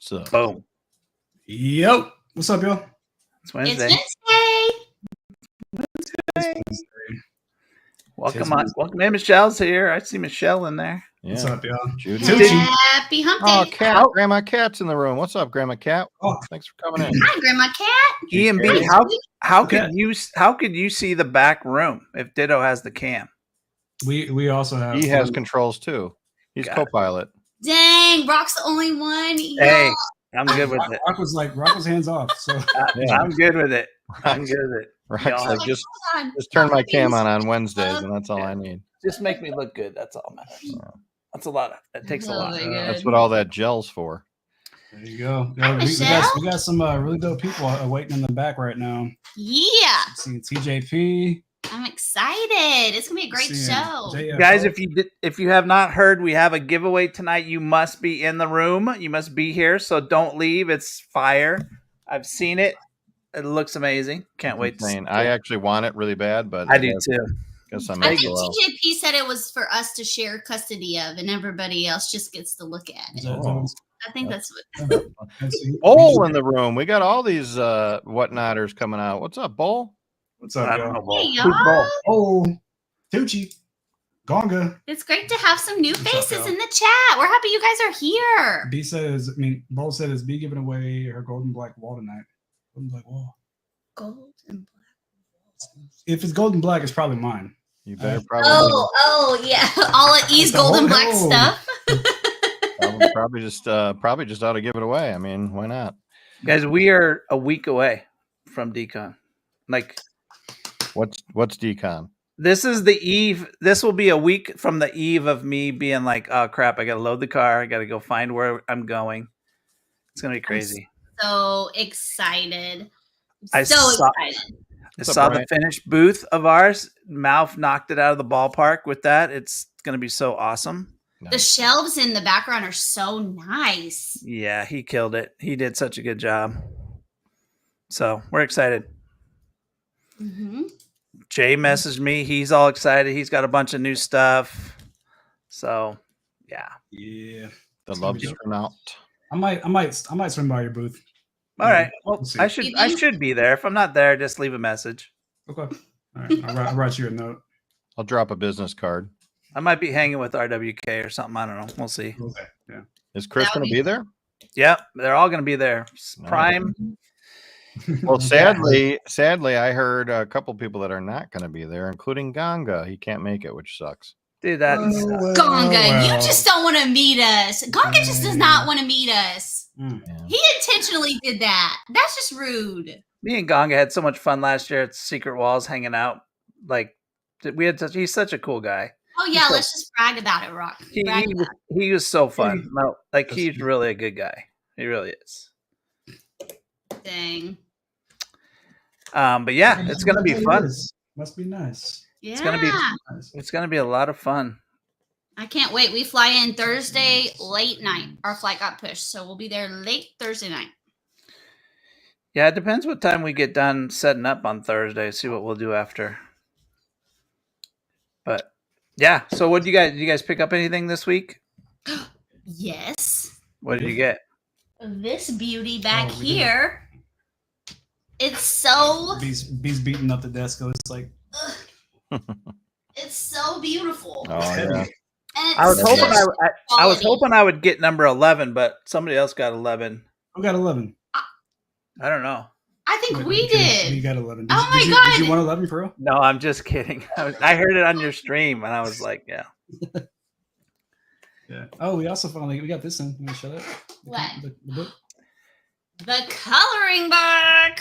So Boom. Yep. What's up, y'all? It's Wednesday. Wednesday. Welcome in. Michelle's here. I see Michelle in there. yeah. What's up, y'all? Judy. Happy hump Oh, day. Cat. Grandma Cat's in the room. What's up, Grandma Cat? Oh. Thanks for coming in. Hi, Grandma Cat. EMB, how could you see the back room if Ditto has the cam? We also have. He has controls too. He's co-pilot. Dang, Brock's the only one. Hey, I'm good with it. Rock was hands off. So I'm good with it. I'm good with it. Rock's like, just Hold on. turn my cam on Wednesdays, and that's all I need. Just make me look good. That's all matters. That's a lot. It takes a lot. That's what all that gel's for. there you go. Hi, We got some really dope people waiting in the back right now. Yeah, See TJP. I'm excited. It's gonna be a great show. JFO. Guys, if you have not heard, we have a giveaway tonight. You must be in the room. You must be here. So don't leave. It's fire. I've seen it. It looks amazing. Can't wait to see it. I actually want it really bad, but I do too. Guess I think TJP said it was for us to share custody of, and everybody else just gets to look at it. I think that's what. Bull in the room. We got all these whatnotters coming out. What's up, Bull? What's up, I don't y'all? know. Hey, Who's y'all. Bull? Oh, Tucci, Gonga. It's great to have some new What's up, faces y'all? in the chat. We're happy you guys are here. B says, Bo said is B giving away her golden black wall tonight. Golden black wall. Gold and If it's golden black, it's probably mine. You better probably. Oh yeah, all of E's The gold and whole- black oh. stuff. probably just ought to give it away. I mean, why not? Guys, we are a week away from DCON. Like, What's DCON? this is the eve. This will be a week from the eve of me being like, oh crap, I got to load the car. I got to go find where I'm going. It's going to be crazy. So excited. I saw the finished booth of ours. Mouth knocked it out of the ballpark with that. It's going to be so awesome. The shelves in the background are so nice. Yeah, he killed it. He did such a good job. So we're excited. Mm-hmm. Jay messaged me. He's all excited. He's got a bunch of new stuff. So yeah. Yeah. The love's run out. I might swing by your booth. All right. Well, We'll see. I should be there. If I'm not there, just leave a message. Okay. All right. I'll write you a note. I'll drop a business card. I might be hanging with RWK or something. I don't know. We'll see. Okay. Yeah. Is Chris going to be there? Yep, they're all going to be there. Nice. Prime. Well, sadly, I heard a couple people that are not going to be there, including Ganga. He can't make it, which sucks. Dude, that Gonga, you just don't want to meet us. Gonga just does not want to meet us. Yeah. He intentionally did that. That's just rude. me and Gonga had so much fun last year at Secret Walls hanging out. Like he's such a cool guy. Oh yeah, let's just brag about it, Rock. He was so fun. No, like he's really a good guy. He really is. Dang. But yeah, it's gonna be fun. Must be nice. Yeah. It's gonna be a lot of fun. I can't wait. We fly in Thursday late night. Our flight got pushed, so we'll be there late Thursday night. Yeah, it depends what time we get done setting up on Thursday. See what we'll do after. But yeah, so what did you guys pick up anything this week? Yes. What did you get? This beauty back here. It's so Bees beating up the desk. So it's like it's so beautiful. Oh yeah. And I was it's hoping such I was quality. hoping I would get number 11, but somebody else got 11. I got 11. I don't know. I think Wait, we You did. got 11. Oh my God. Did you want 11 for real? No, I'm just kidding. I heard it on your stream, and I was like, yeah. Yeah. Oh, we got this in. Let me show that. What? The book. The coloring book.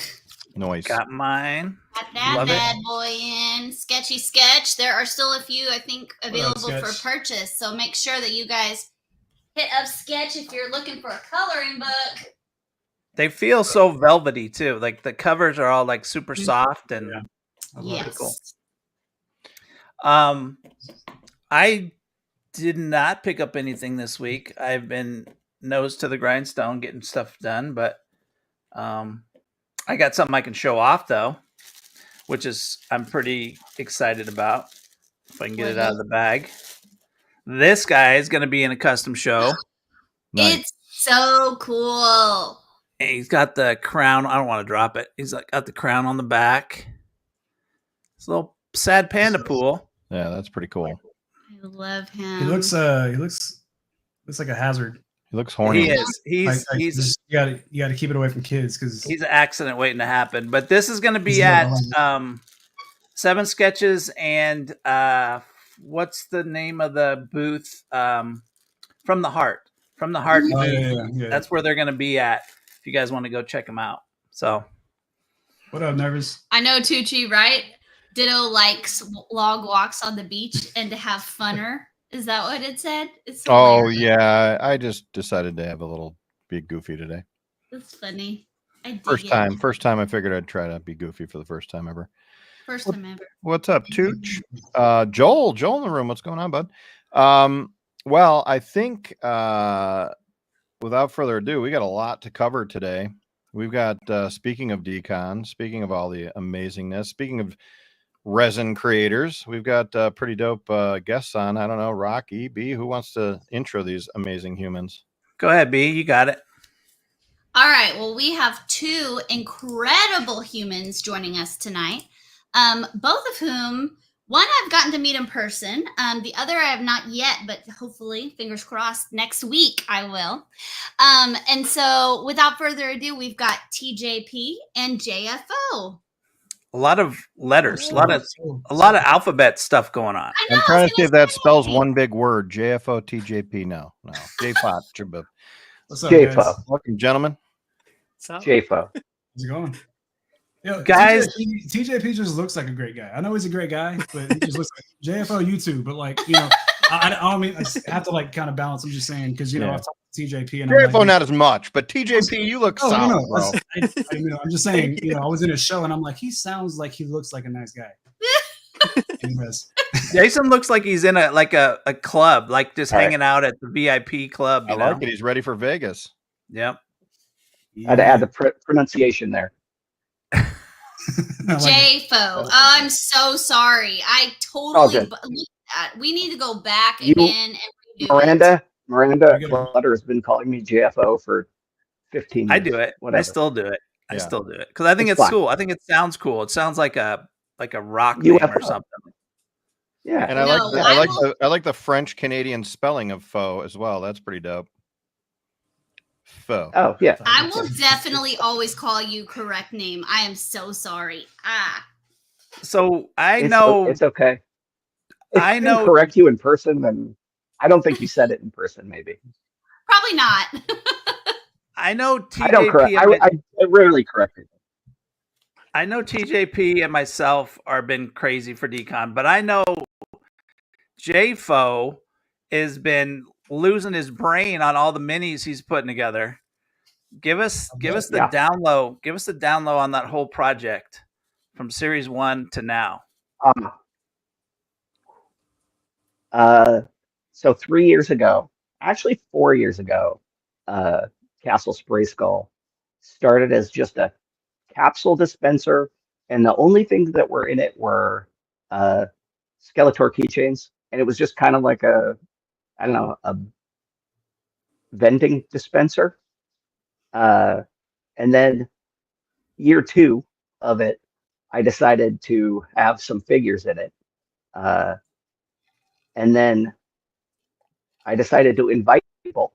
Noise. Got mine. Got that Love it. bad boy in. Sketchy sketch. There are still a few, I think, available for Sketch? purchase. So make sure that you guys hit up Sketch if you're looking for a coloring book. They feel so velvety too. Like the covers are all like super soft and Yeah. I love Yes. it. cool. I did not pick up anything this week. I've been nose to the grindstone getting stuff done, but I got something I can show off though, which is I'm pretty excited about. If I can get it out of the bag. This guy is going to be in a custom show. Nice. It's So cool. And he's got the crown. I don't want to drop it. He's like got the crown on the back. It's a little sad panda pool. Yeah, that's pretty cool. I love him. He looks like a hazard. He looks horny. He is. He's just, you gotta keep it away from kids because he's an accident waiting to happen. But this is going to be at 7 Sketches and what's the name of the booth? From the Heart. From the Heart booth. Yeah. That's where they're going to be at. If you guys want to go check them out. So, what up, Nervous? I know Tucci, right? Ditto likes log walks on the beach and to have funner. Is that what it said? It's hilarious. Yeah. I just decided to have a little be goofy today. That's funny. I dig First it. time I figured I'd try to be goofy for the first time ever. First time ever. What's up, Tooch? Joel in the room. What's going on, bud? Well, I think without further ado, we got a lot to cover today. We've got speaking of DCON, speaking of all the amazingness, speaking of resin creators, we've got pretty dope guests on. I don't know, Rocky, B, who wants to intro these amazing humans? go ahead, B. You got it. All right. Well, we have 2 incredible humans joining us tonight. Both of whom, one I've gotten to meet in person. The other I have not yet, but hopefully, fingers crossed, next week I will. And so without further ado, we've got TJP and JFO. A lot of letters, a lot of alphabet stuff going on. I know, I'm I trying was to see if gonna that say. spells one big word. JFO, TJP. No. JFO. What's up, JFO. guys? Welcome, gentlemen. JFO. How's it going? Yo, Guys- TJP just looks like a great guy. I know he's a great guy, but he just looks like JFO YouTube. But like, you know, I don't mean I have to like kind of balance. I'm just saying because you know Yeah. I've talked to TJP and I'm JFO like, not as much, but TJP, you look solid, no, bro. I'm just saying. You know, I was in a show and I'm like, he sounds like he looks like a nice guy. And he does. Jason looks like he's in a club, like just All right. hanging out at the VIP club. I like it. He's ready for Vegas. Yep. I had to add the pronunciation there. I like it. JFO. I'm so sorry. I All totally. good. Look at that. We need to go back You- again and redo Miranda You gotta- Clutter has been calling me JFO for 15 years. I do it. Whatever. I still do it. I Yeah. still do it because I think It's it's fine. cool. I think it sounds cool. It sounds like a rock UFO. name or something. Yeah. And I No, I like the French Canadian spelling of faux as well. That's pretty dope. Faux. Oh, yeah. I will definitely always call you correct name. I am so sorry. So I It's, know. it's okay. If I didn't know- correct you in person, then I don't think you said it in person. Maybe Probably not. I know TJP. I don't correct. I rarely correct it. I know TJP and myself are been crazy for DCON, but I know JFO has been losing his brain on all the minis he's putting together. Give us the Yeah. down low. Give us the down low on that whole project from series 1 to now. So 3 years ago, actually 4 years ago, Castle Spray Skull started as just a capsule dispenser, and the only things that were in it were Skeletor keychains, and it was just kind of like a vending dispenser. And then year 2 of it, I decided to have some figures in it. And then I decided to invite people.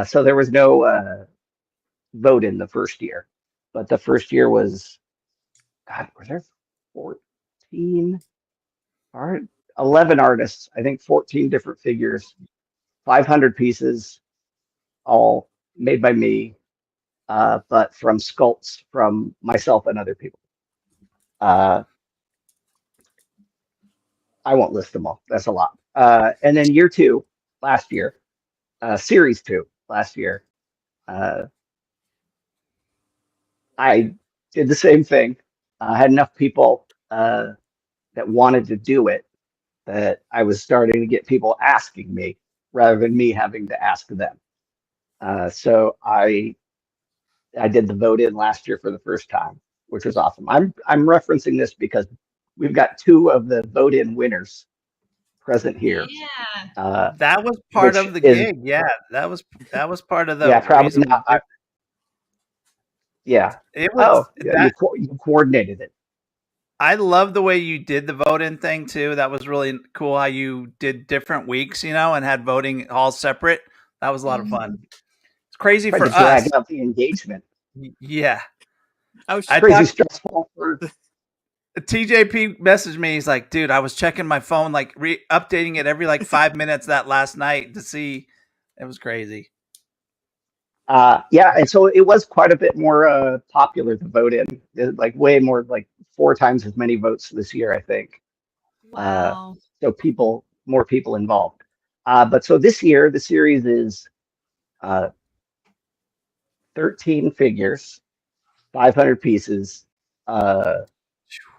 So there was no vote in the first year, but the first year was, God, were there 11 artists, I think 14 different figures, 500 pieces, all made by me, but from sculpts from myself and other people. I won't list them all. That's a lot. And then year 2, last year, series 2, last year, I did the same thing. I had enough people that wanted to do it that I was starting to get people asking me rather than me having to ask them. So I did the vote in last year for the first time, which was awesome. I'm referencing this because we've got 2 of the vote in winners present here. Yeah. That was part which of the is- gig. Yeah, that was part of the Yeah, probably reason we not. did- Yeah. It was Yeah, you coordinated it. I love the way you did the voting thing too. That was really cool how you did different weeks, you know, and had voting all separate. That was a lot of fun. It's crazy Tried for to drag us. out the engagement. Yeah. I was I Crazy talked- stressful for TJP messaged me. He's like, dude, I was checking my phone, like updating it every like 5 minutes that last night to see. It was crazy. yeah, and so it was quite a bit more popular to vote in. Like way more, like 4 times as many votes this year, I think. Wow. So more people involved. But so this year, the series is 13 figures, 500 pieces,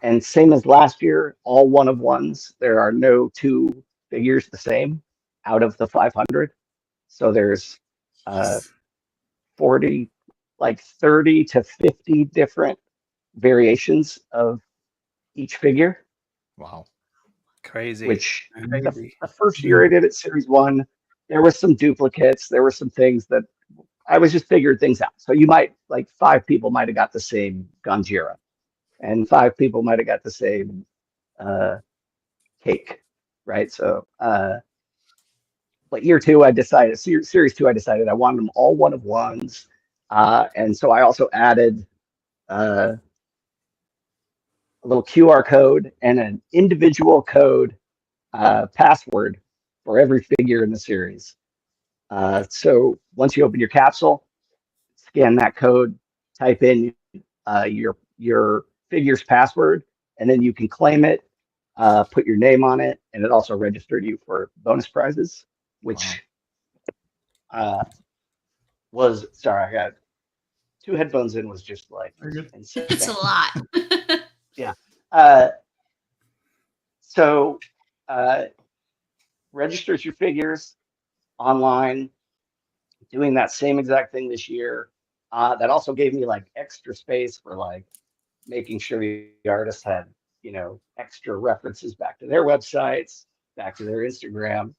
and same as last year, all one of ones. There are no 2 figures the same out of the 500. So there's 40, like 30 to 50 different variations of each figure. Wow. Crazy. Which Crazy. the first year I did it, Series 1, there was some duplicates. There were some things that I was just figuring things out. So you might, like 5 people might have got the same Ganjira, and 5 people might have got the same cake, right? So, but year 2, I decided, Series 2, I decided I wanted them all one of ones. And so I also added a little QR code and an individual code password for every figure in the series. So once you open your capsule, scan that code, type in your figure's password, and then you can claim it, put your name on it, and it also registered you for bonus prizes, which was, sorry, I got 2 headphones in, was just like insane. It's a lot. Yeah. So registers your figures online, doing that same exact thing this year. That also gave me like extra space for like making sure the artists had, you know, extra references back to their websites, back to their Instagram,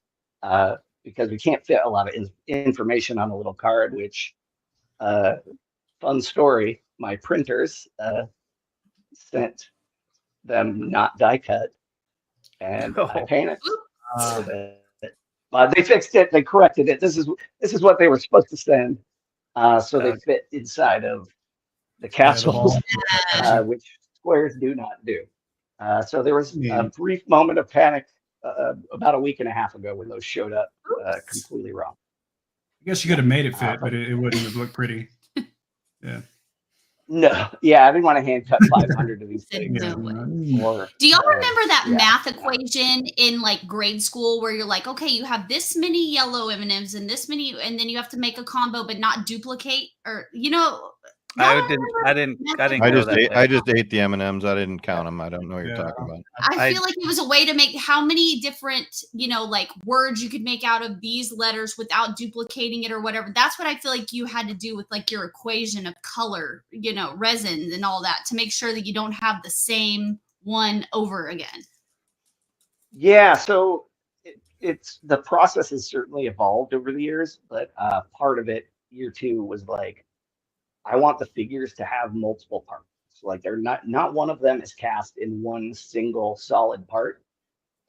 because we can't fit a lot of information on a little card, which fun story, my printers sent them not die cut, and I painted. But they fixed it. They corrected it. This is what they were supposed to send. So they fit inside of the capsules, which squares do not do. So there was a brief moment of panic about a week and a half ago when those showed up completely wrong. I guess you could have made it fit, but it wouldn't have looked pretty. Yeah. No, yeah, I didn't want to hand cut 500 of these things. Yeah. Do y'all remember that math equation in like grade school where you're like, okay, you have this many yellow M&Ms and this many, and then you have to make a combo but not duplicate, or you know? I didn't know that. I just ate the M&Ms. I didn't count them. I don't know what you're talking about. I feel like it was a way to make how many different, you know, like words you could make out of these letters without duplicating it or whatever. That's what I feel like you had to do with like your equation of color, you know, resins and all that to make sure that you don't have the same one over again. Yeah, so it's the process has certainly evolved over the years, but part of it, year 2, was like, I want the figures to have multiple parts. Like they're not one of them is cast in one single solid part.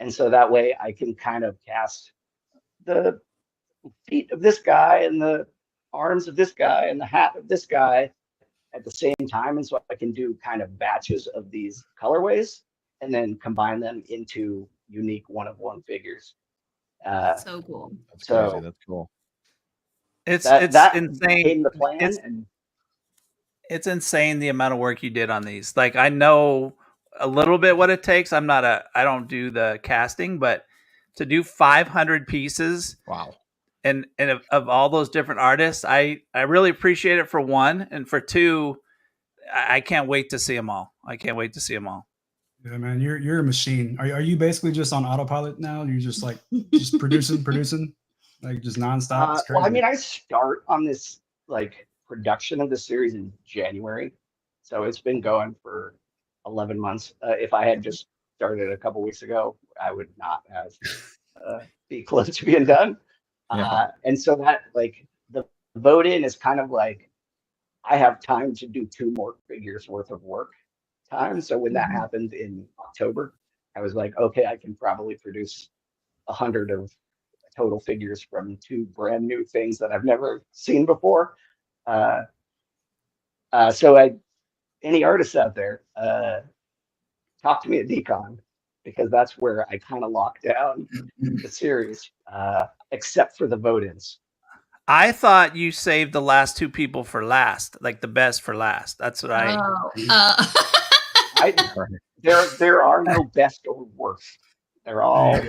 And so that way I can kind of cast the feet of this guy and the arms of this guy and the hat of this guy at the same time. And so I can do kind of batches of these colorways and then combine them into unique one-of-one figures. So cool. That's crazy. That's cool. It's insane. The plan It's insane the amount of work you did on these. Like I know a little bit what it takes. I don't do the casting, but to do 500 pieces, wow. And of all those different artists, I really appreciate it for one, and for two, I can't wait to see them all. I can't wait to see them all. Yeah, man, you're a machine. Are you basically just on autopilot now? You're just like just producing, like just nonstop. It's crazy. Well, I mean, I start on this like production of the series in January, so it's been going for 11 months. If I had just started a couple weeks ago, I would not have be close to being done. And so that like the vote in is kind of like I have time to do 2 more figures worth of work time. So when that happened in October, I was like, okay, I can probably produce 100 of total figures from 2 brand new things that I've never seen before. So any artists out there, talk to me at DCON, because that's where I kind of locked down the series, except for the vote-ins. I thought you saved the last 2 people for last, like the best for last. That's what There are no best or worst. They're all.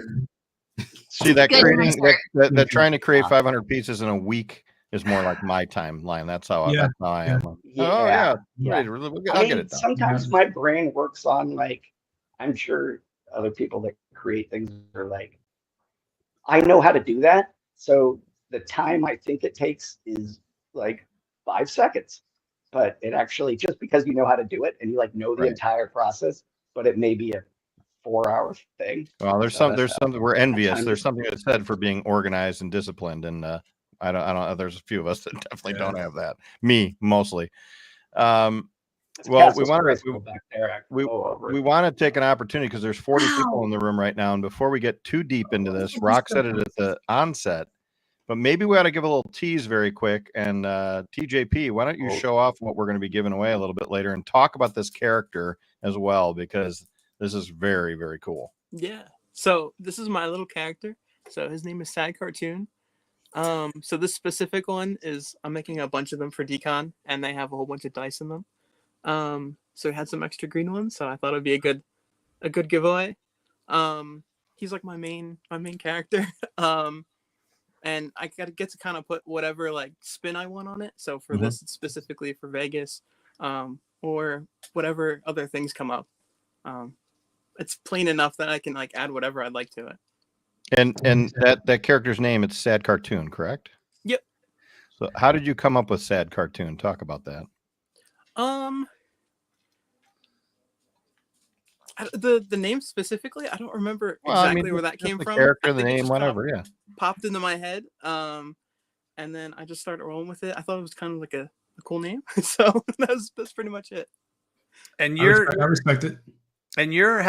See that Good creating answer. that trying to create 500 pieces in a week is more like my timeline. That's how I am. I'll get it done. Sometimes my brain works on like, I'm sure other people that create things are like, I know how to do that. So the time I think it takes is like 5 seconds, but it actually, just because you know how to do it and you like know the entire process, but it may be a 4-hour thing. Well, there's something we're envious. There's something that's said for being organized and disciplined, and I don't. There's a few of us that definitely don't have that. Me mostly. Well, we want to take an opportunity because there's 40 people in the room right now, and before we get too deep into this, Rock said it at the onset, but maybe we ought to give a little tease very quick. And TJP, why don't you show off what we're going to be giving away a little bit later and talk about this character as well, because this is very, very cool. Yeah. So this is my little character. So his name is Sad Cartoon. So this specific one is, I'm making a bunch of them for DCON, and they have a whole bunch of dice in them. So we had some extra green ones, so I thought it'd be a good giveaway. He's like my main character. And I get to kind of put whatever like spin I want on it. So for this, it's specifically for Vegas, or whatever other things come up. It's plain enough that I can like add whatever I'd like to it. And that character's name, it's Sad Cartoon, correct? Yep. So how did you come up with Sad Cartoon? Talk about that. The name specifically, I don't remember exactly where that came from. Character, the name, whatever, yeah. Popped into my head. And then I just started rolling with it. I thought it was kind of like a cool name. So that's pretty much it. And I respect it. And you're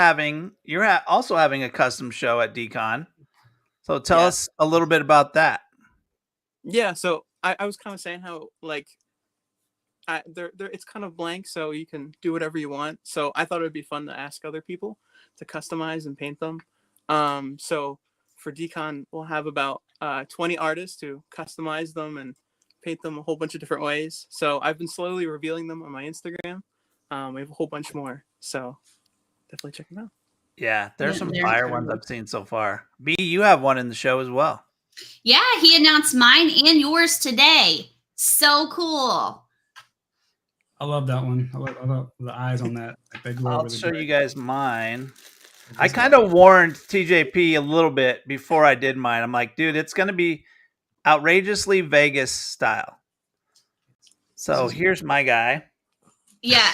also having a custom show at DCON. So tell us a little bit about that. Yeah, so I was kind of saying how like it's kind of blank, so you can do whatever you want. So I thought it would be fun to ask other people to customize and paint them. So for DCON, we'll have about 20 artists who customize them and paint them a whole bunch of different ways. So I've been slowly revealing them on my Instagram. We have a whole bunch more, so definitely check them out. Yeah, there's some fire ones I've seen so far. B, you have one in the show as well. Yeah, he announced mine and yours today. So cool. I love that one. I love the eyes on that. They glow I'll really show bright. you guys mine. I kind of warned TJP a little bit before I did mine. I'm like, dude, it's going to be outrageously Vegas style. So here's my guy. Yeah.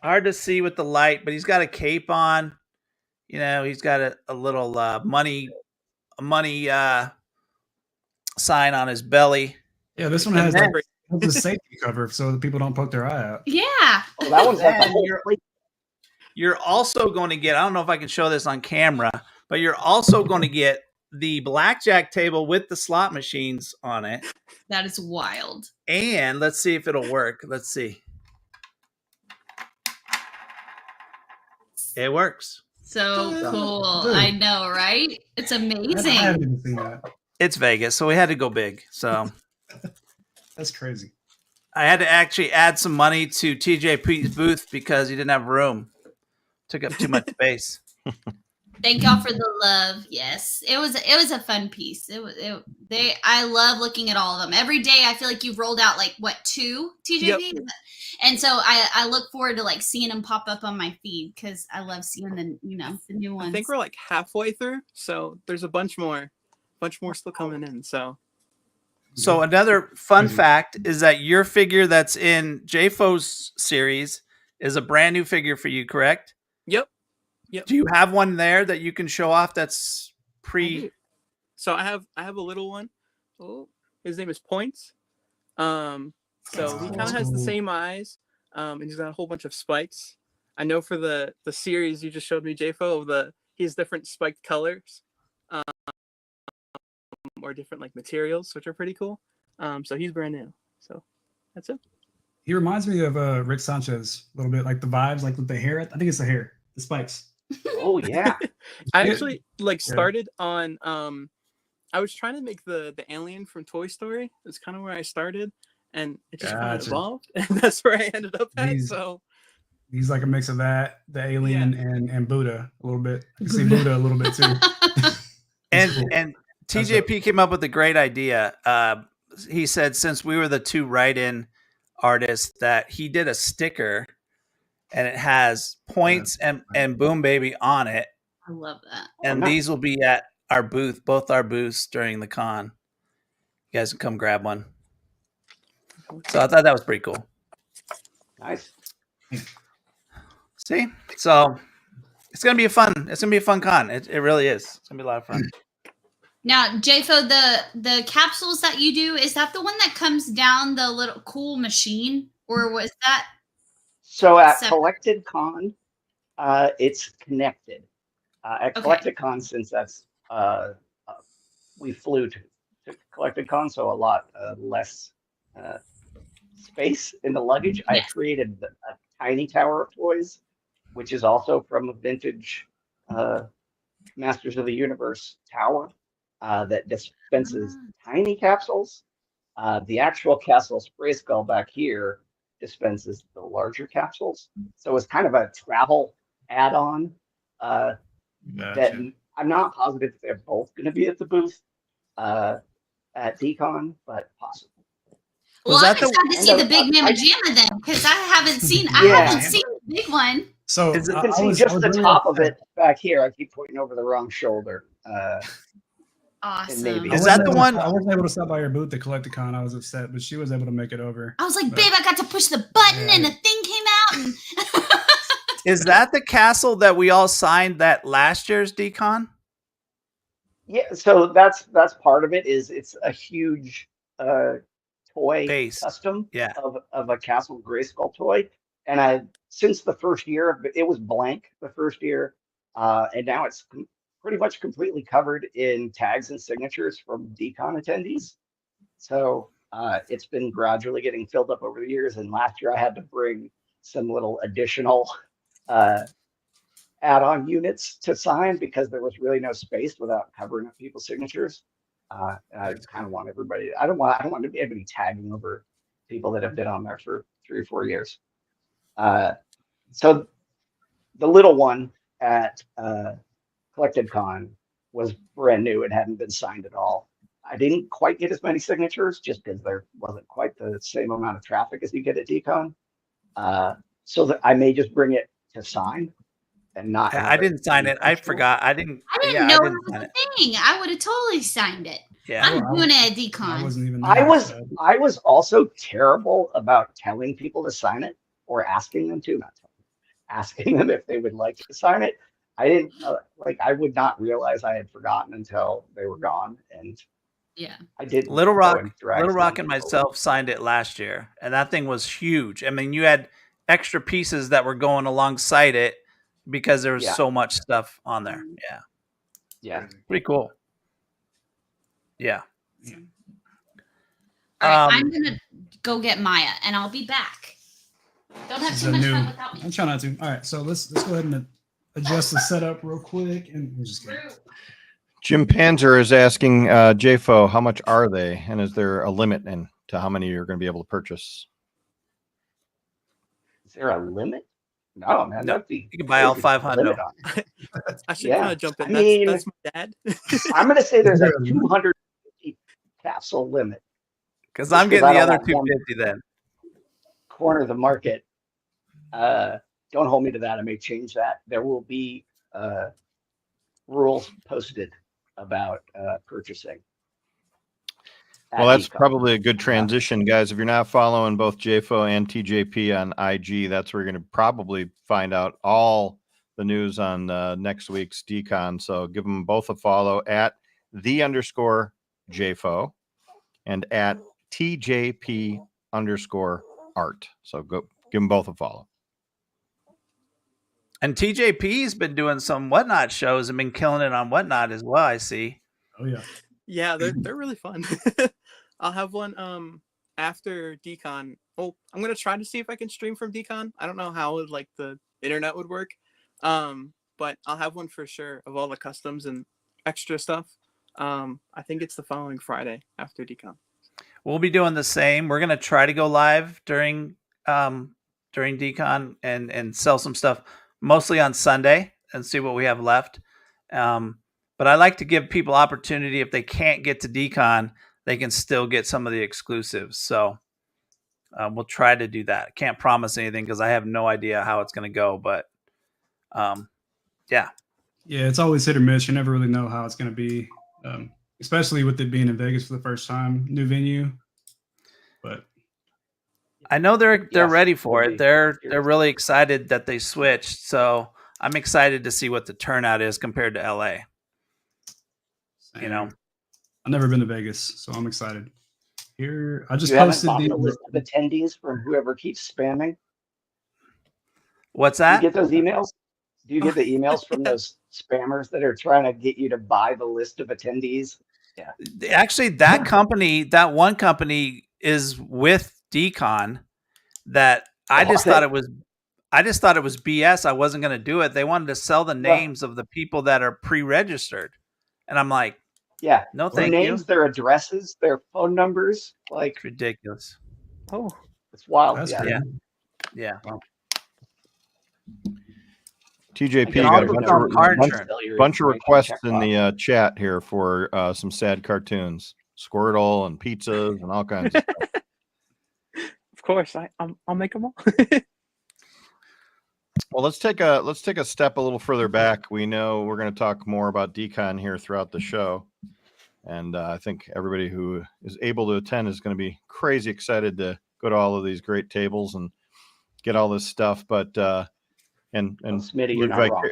Hard to see with the light, but he's got a cape on. You know, he's got a little money sign on his belly. Yeah, this one has a safety cover so that people don't poke their eye out. Yeah. Oh, that one's like a whole You're also going to get, I don't know if I can show this on camera, but you're also going to get the blackjack table with the slot machines on it. That is wild. And let's see if it'll work. Let's see. It works. So cool. Dude. I know, right? It's amazing. I haven't even seen that. It's Vegas, so we had to go big. So that's crazy. I had to actually add some money to TJP's booth because he didn't have room. Took up too much space. Thank y'all for the love. Yes, it was a fun piece. I love looking at all of them. Every day I feel like you've rolled out like what 2 TJP, yep. And so I look forward to like seeing them pop up on my feed because I love seeing the new ones. I think we're like halfway through, so there's a bunch more still coming in. So another fun fact is that your figure that's in JFO's series is a brand new figure for you, correct? Yep. Do you have one there that you can show off that's I pre? do. So I have a little one. Oh, his name is Points. So he kind of that's has the cool. same eyes, and he's got a whole bunch of spikes. I know for the series you just showed me, JFO, he has different spiked colors, or different like materials, which are pretty cool. So he's brand new. So that's it. He reminds me of Rick Sanchez a little bit, like the vibes, like with the hair. I think it's the hair, the spikes. Oh yeah. I Yeah. actually started on I was trying to make the alien from Toy Story. That's kind of where I started, and it just kind of Gotcha. evolved, and that's where I ended up at. He's- So He's like a mix of that, the alien, and Buddha a little bit. I can see Buddha a little bit too. And cool. and That's TJP came up with a great idea. He said since we were the two write-in artists, that he did a sticker, and it has Points and Boom Baby on it, I love that. and nice. these will be at our booth, both our booths during the con. You guys can come grab one. So I thought that was pretty cool. Nice. See, so it's gonna be a fun con. It really is. It's gonna be a lot of fun. Now, JFO, the capsules that you do, is that the one that comes down the little cool machine, or was that? So at Separate. Collected Con, it's connected. At Okay. Collected Con, since that's we flew to Collected Con, so a lot less space in the luggage. I Yes. created a tiny tower of toys, which is also from a vintage Masters of the Universe tower that dispenses tiny capsules. The actual castle Spray Skull back here dispenses the larger capsules. So it's kind of a travel add-on that I'm not positive if they're both going to be at the booth at DCON, but possible. Well, Was I'm that the- excited to see the big Mamma Jamma then, because I haven't seen the big one. So Is it- You can see was just the really top of upset. it back here. I keep pointing over the wrong shoulder. Awesome. maybe. Is that the I one- wasn't able to stop by your booth to collect the con. I was upset, but she was able to make it over. I was like, But- babe, I got to push the button Yeah. and the thing came out. And Is that the castle that we all signed that last year's DCON? Yeah, so that's part of it. Is it's a huge toy Base. custom Yeah. of a Castle Grayskull toy, and since the first year it was blank the first year, and now it's pretty much completely covered in tags and signatures from DCON attendees. So it's been gradually getting filled up over the years, and last year I had to bring some little additional add-on units to sign because there was really no space without covering up people's signatures. And I kind of want everybody. I don't want to be able to be tagging over people that have been on there for 3 or 4 years. So the little one at Collected Con was brand new. It hadn't been signed at all. I didn't quite get as many signatures just because there wasn't quite the same amount of traffic as you get at DCON. So that I may just bring it to sign and not. I didn't sign it. I forgot. I didn't. I didn't yeah, know I it didn't was sign a it. thing. I would have totally signed it. Yeah. I'm Well, doing it at I DCON. wasn't even. I there, was so- I was also terrible about telling people to sign it or asking them to, not telling, asking them if they would like to sign it. I didn't I would not realize I had forgotten until they were gone, and Yeah. I did. Little go Rock, and drag Little some Rock, and people. myself signed it last year, and that thing was huge. I mean, you had extra pieces that were going alongside it because there was Yeah. so much stuff on there. Yeah, Yeah. pretty cool. Yeah. All right, Um, I'm gonna go get Maya, and I'll be back. Don't have This is too a much new. fun without me. I'm trying not to. All right, so let's go ahead and adjust the setup real quick, and I'm just kidding. Jim Panzer is asking JFO, how much are they, and is there a limit to how many you're going to be able to purchase? Is there a limit? No, man. No, That'd be you can buy all crazy 500. limit on it. I should Yeah, kind of jump in. I mean- That's my dad. I'm going to say there's a Is there a limit? 250 capsule limit. Because Just I'm 'cause getting I the don't other want one. 250 then. Corner of the market. Don't hold me to that. I may change that. There will be rules posted about purchasing. at Well, that's DCON. probably a good transition, guys. If you're not following both JFO and TJP on IG, that's where you're going to probably find out all the news on next week's DCON. So give them both a follow at _JFO and at TJP_art. So go give them both a follow. And TJP's been doing some Whatnot shows and been killing it on Whatnot as well, I see. Oh yeah. Yeah, they're really fun. I'll have one after DCON. Oh, I'm gonna try to see if I can stream from DCON. I don't know how like the internet would work, but I'll have one for sure of all the customs and extra stuff. I think it's the following Friday after DCON. We'll be doing the same. We're gonna try to go live during DCON and sell some stuff mostly on Sunday and see what we have left. But I like to give people opportunity if they can't get to DCON, they can still get some of the exclusives. So we'll try to do that. Can't promise anything because I have no idea how it's going to go. But yeah. Yeah, it's always hit or miss. You never really know how it's going to be, especially with it being in Vegas for the first time, new venue. But I know they're ready for it. They're Seriously. really excited that they switched. So I'm excited to see what the turnout is compared to LA. You know, I've never been to Vegas, so I'm excited. Here, I just You haven't posted bought the list of attendees from whoever keeps spamming. What's Do you that? get those emails? Do you get the emails from those spammers that are trying to get you to buy the list of attendees? Actually, that company, that one company is with DCON that I just thought it was BS. I wasn't going to do it. They wanted to sell the names of the people that are pre-registered. And I'm like, Yeah. no, Their thank names, you. their addresses, their phone numbers. Like, It's ridiculous. Oh, it's wild. That's Yeah. crazy. Yeah. TJP can got a also bunch sell of, car bunch, insurance. bunch of requests in the chat here for some sad cartoons, Squirtle and pizzas and all kinds of stuff. of course, I'll make them all. Well, let's take a step a little further back. We know we're going to talk more about DCON here throughout the show, and I think everybody who is able to attend is going to be crazy excited to go to all of these great tables and get all this stuff. But and Smitty, you're not wrong.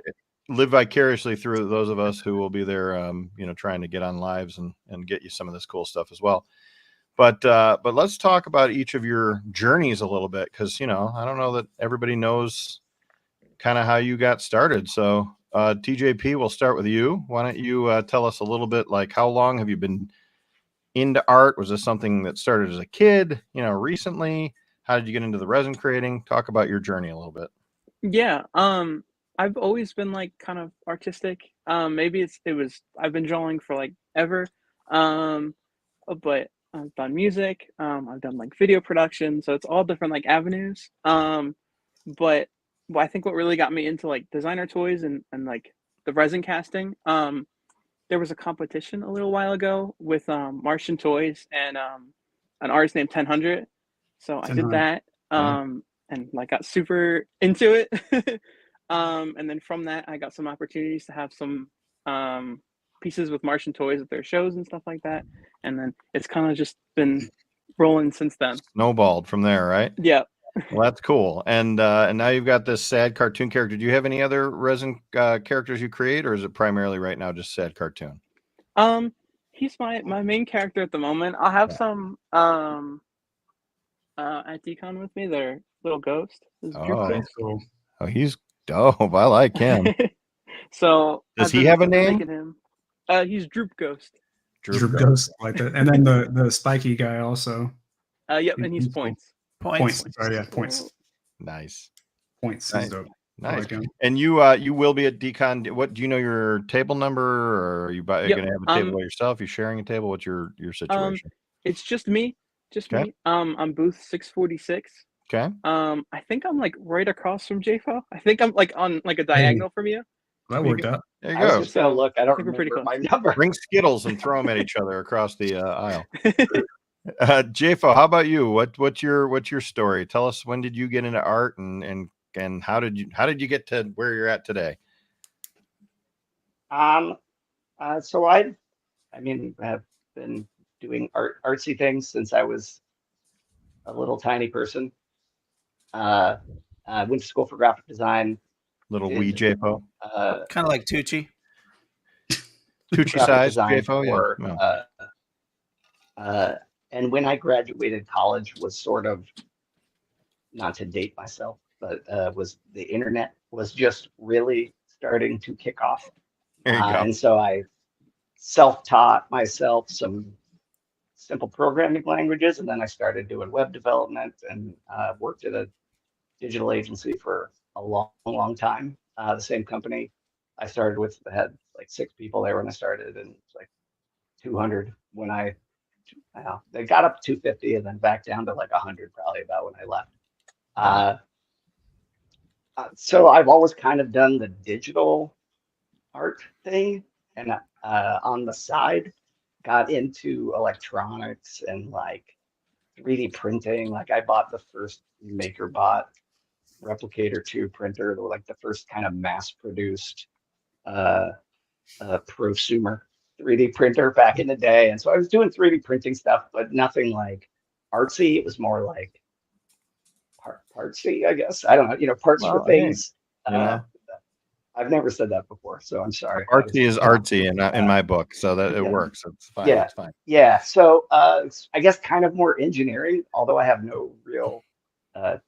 live vicariously through those of us who will be there, trying to get on lives and get you some of this cool stuff as well. But let's talk about each of your journeys a little bit, because I don't know that everybody knows kind of how you got started. So TJP, we'll start with you. Why don't you tell us a little bit, like, how long have you been into art? Was this something that started as a kid, recently? How did you get into the resin creating? Talk about your journey a little bit. Yeah, I've always been like kind of artistic. Maybe I've been drawing for like ever. But I've done music. I've done like video production, so it's all different like avenues. But I think what really got me into like designer toys and like the resin casting, there was a competition a little while ago with Martian Toys and an artist named 1000. So I did that. And like got super into it. And then from that, I got some opportunities to have some pieces with Martian Toys at their shows and stuff like that. And then it's kind of just been rolling since then. Snowballed from there, right? Yeah. Well, that's cool. And now you've got this sad cartoon character. Do you have any other resin characters you create, or is it primarily right now just sad cartoon? He's my main character at the moment. I'll have some at DCON with me. They're little ghost. Oh, cool. Oh, he's dope. I like him. So does he have a name? Him. He's Droop Ghost. Droop Ghost, like that. And then the spiky guy also. Yep, and he's Points. Points. Sorry, yeah, Points. Nice. Points. Nice. Dope. Nice. Like him. And you will be at DCON. What do you know your table number, or are you going to have a table by yourself? You sharing a table? What's your situation? It's just me. Me. I'm booth 646. Okay. I think I'm like right across from JFO. I think I'm like on like a diagonal from you. That worked out. There you I go. was just gonna look. I don't remember my number. Bring Skittles and throw them at each other across the aisle. JFO, how about you? What's your story? Tell us, when did you get into art, and how did you get to where you're at today? So I have been doing artsy things since I was a little tiny person. I went to school for graphic design, Little Did, wee JFO. Kind of like Tucci. Tucci graphic size design JFO. for, Yeah. and when I graduated college was sort of, not to date myself, but was the internet was just really starting to kick off. There you go. And so I self-taught myself some simple programming languages, and then I started doing web development and worked at a digital agency for a long time. The same company I started with had like 6 people there when I started, and it's like 200 when they got up to 250 and then back down to like 100 probably about when I left. So I've always kind of done the digital art thing, and on the side got into electronics and like 3D printing. Like I bought the first MakerBot Replicator 2 printer, like the first kind of mass produced prosumer 3D printer back in the day. And so I was doing 3D printing stuff, but nothing like artsy. It was more like partsy, I guess. I don't know, parts for things. Yeah. I've never said that before, so I'm sorry. Artsy is artsy in my book, so that it works. It's fine. Yeah. It's fine. Yeah. So I guess kind of more engineering, although I have no real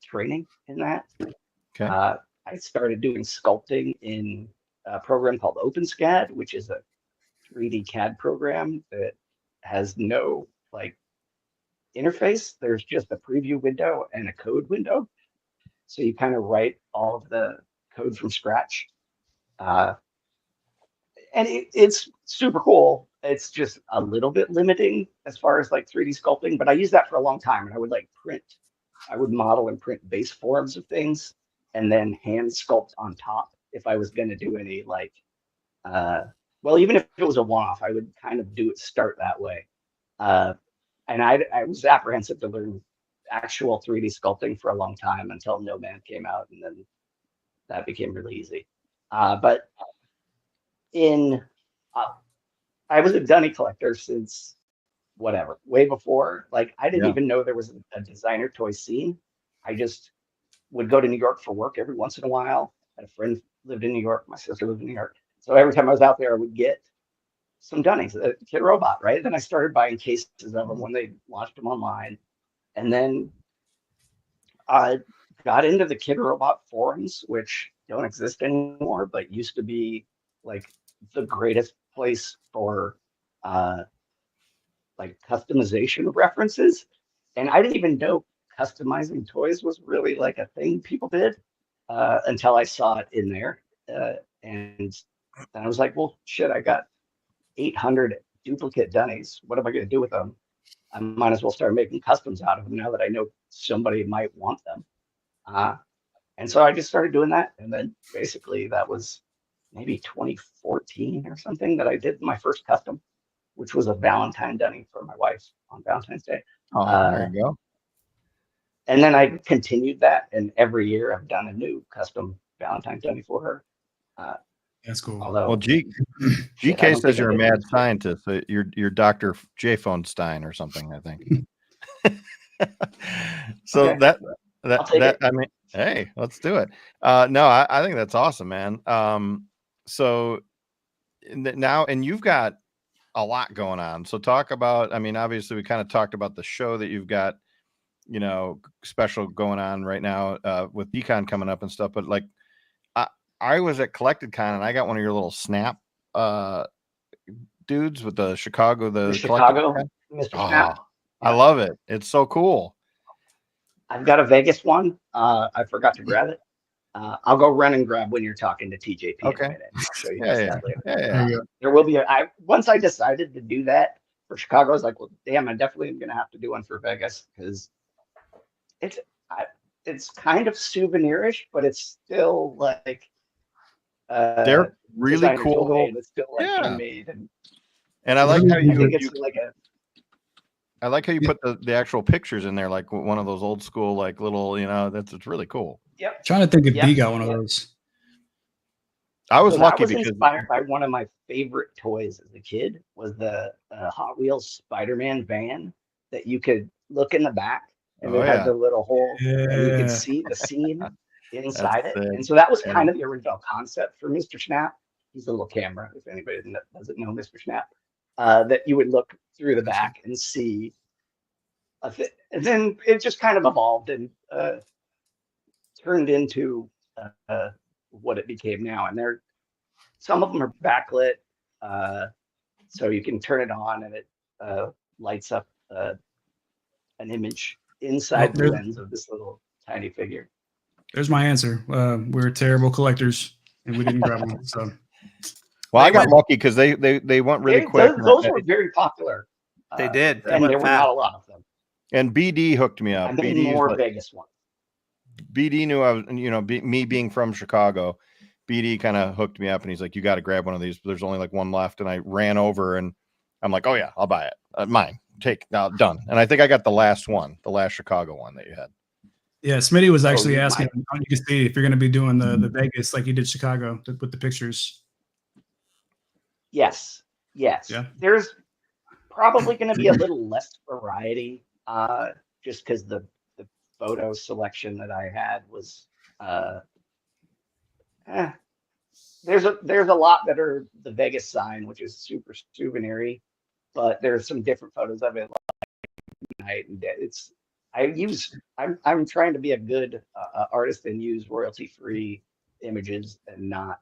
training in that. Okay. I started doing sculpting in a program called OpenSCAD, which is a 3D CAD program that has no like interface. There's just a preview window and a code window. So you kind of write all of the code from scratch. And it's super cool. It's just a little bit limiting as far as like 3D sculpting, but I used that for a long time, and I would like I would model and print base forms of things and then hand sculpt on top if I was going to do any like, well, even if it was a one-off, I would kind of start that way. And I was apprehensive to learn actual 3D sculpting for a long time until Nomad came out, and then that became really easy. But I was a dunny collector since whatever, way before. Like I didn't even know there was a designer toy scene. I just would go to New York for work every once in a while. I had a friend lived in New York. My sister lived in New York. So every time I was out there, I would get some dunnies, Kid Robot, right? Then I started buying cases of them when they launched them online. And then I got into the Kid Robot forums, which don't exist anymore, but used to be like the greatest place for like customization of references. And I didn't even know customizing toys was really like a thing people did until I saw it in there. And then I was like, well, shit, I got 800 duplicate dunnies. What am I going to do with them? I might as well start making customs out of them now that I know somebody might want them. And so I just started doing that. And then basically that was maybe 2014 or something that I did my first custom, which was a Valentine dunny for my wife on Valentine's Day. Oh, there you go. And then I continued that, and every year I've done a new custom Valentine dunny for her. That's cool. Although, Well, GK says you're a mad scientist. You're Dr. J-Phone Stein or something, I think. So okay. that I mean, hey, let's do it. No, I think that's awesome, man. So now, and you've got a lot going on. So talk about, I mean, obviously we kind of talked about the show that you've got, special going on right now with DCON coming up and stuff. But like, I was at CollectedCon and I got one of your little snap dudes with the Chicago, the Chicago, Mr. Snap. I love it. It's so cool. I've got a Vegas one. I forgot to grab it. I'll go run and grab when you're talking to TJP in a minute. I'll show you that later. Yeah. There will be once I decided to do that for Chicago, I was like, well, damn, I definitely am gonna have to do one for Vegas because it's kind of souvenirs, but it's still like they're really cool. It's still like handmade, and I like how I like how you put the actual pictures in there, like one of those old school, like little, it's really cool. Yep. Trying to think if D got one of those. I was lucky because inspired by one of my favorite toys as a kid was the Hot Wheels Spider-Man van that you could look in the back and it had the little hole and you could see the scene. inside it. sick. And so that was Yeah. kind of the original concept for Mr. Snap. He's a little camera, if anybody doesn't know Mr. Snap, that you would look through the back and see. And then it just kind of evolved and turned into what it became now. And some of them are backlit, so you can turn it on and it lights up an image inside the lens of this little tiny figure. There's my answer. We're terrible collectors, and we didn't grab them. So, Well, I got lucky because they went really quick. Those were very popular. They did. They and went there were fast. not a lot of them. And BD hooked me up. I made BD more Vegas ones. BD knew I was, me being from Chicago, BD kind of hooked me up, and he's like, "You got to grab one of these. There's only like one left." And I ran over, and I'm like, "Oh yeah, I'll buy it. Mine. Take now, done." And I think I got the last one, the last Chicago one that you had. yeah, Smitty was actually asking, mine. you can see if you're going to be doing the Vegas like you did Chicago with the pictures. Yes. Yeah. There's probably going to be a little less variety, just because the photo selection that I had was there's a lot that are the Vegas sign, which is super souvenir-y, but there's some different photos of it like night and day. I'm trying to be a good artist and use royalty-free images and not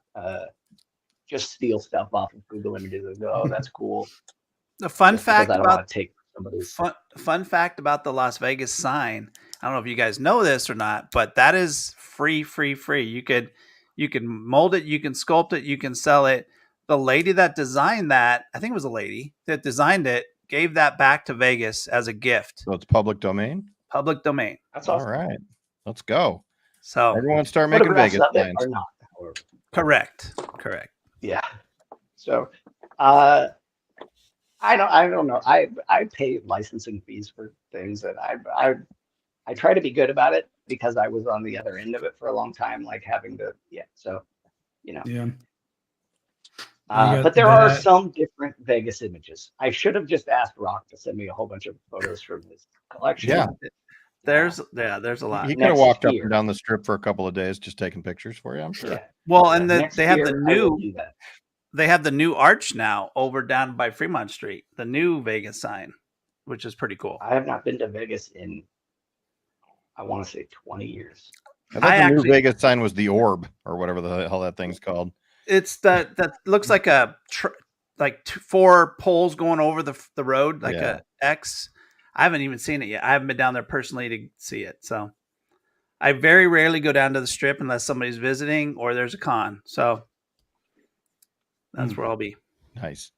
just steal stuff off of Google Images and go, "Oh, that's cool." The fun Just because fact I don't about want to take somebody's. fun fact about the Las Vegas sign. I don't know if you guys know this or not, but that is free. You can mold it, you can sculpt it, you can sell it. The lady that designed that, I think it was a lady that designed it, gave that back to Vegas as a gift. So it's public domain. Public domain. That's awesome. All right, let's go. So Everyone start making Photographs Vegas of it signs. are not, however. correct. Yeah. So, I don't know. I pay licensing fees for things, and I try to be good about it because I was on the other end of it for a long time, like having to, So, Yeah. but there are some different Vegas images. I should have just asked Rock to send me a whole bunch of photos from his collection. Yeah. There's a lot. He could have Next walked up year. and down the strip for a couple of days just taking pictures for you. I'm sure. Yeah. Well, and Next they have year, the I will new do that. they have the new arch now over down by Fremont Street, the new Vegas sign, which is pretty cool. I have not been to Vegas in, I want to say 20 years. I thought I the actually- new Vegas sign was the orb or whatever the hell that thing's called. It's that looks like a 4 poles going over the road, like Yeah. a X. I haven't even seen it yet. I haven't been down there personally to see it. So I very rarely go down to the strip unless somebody's visiting or there's a con. So that's where I'll be. Nice.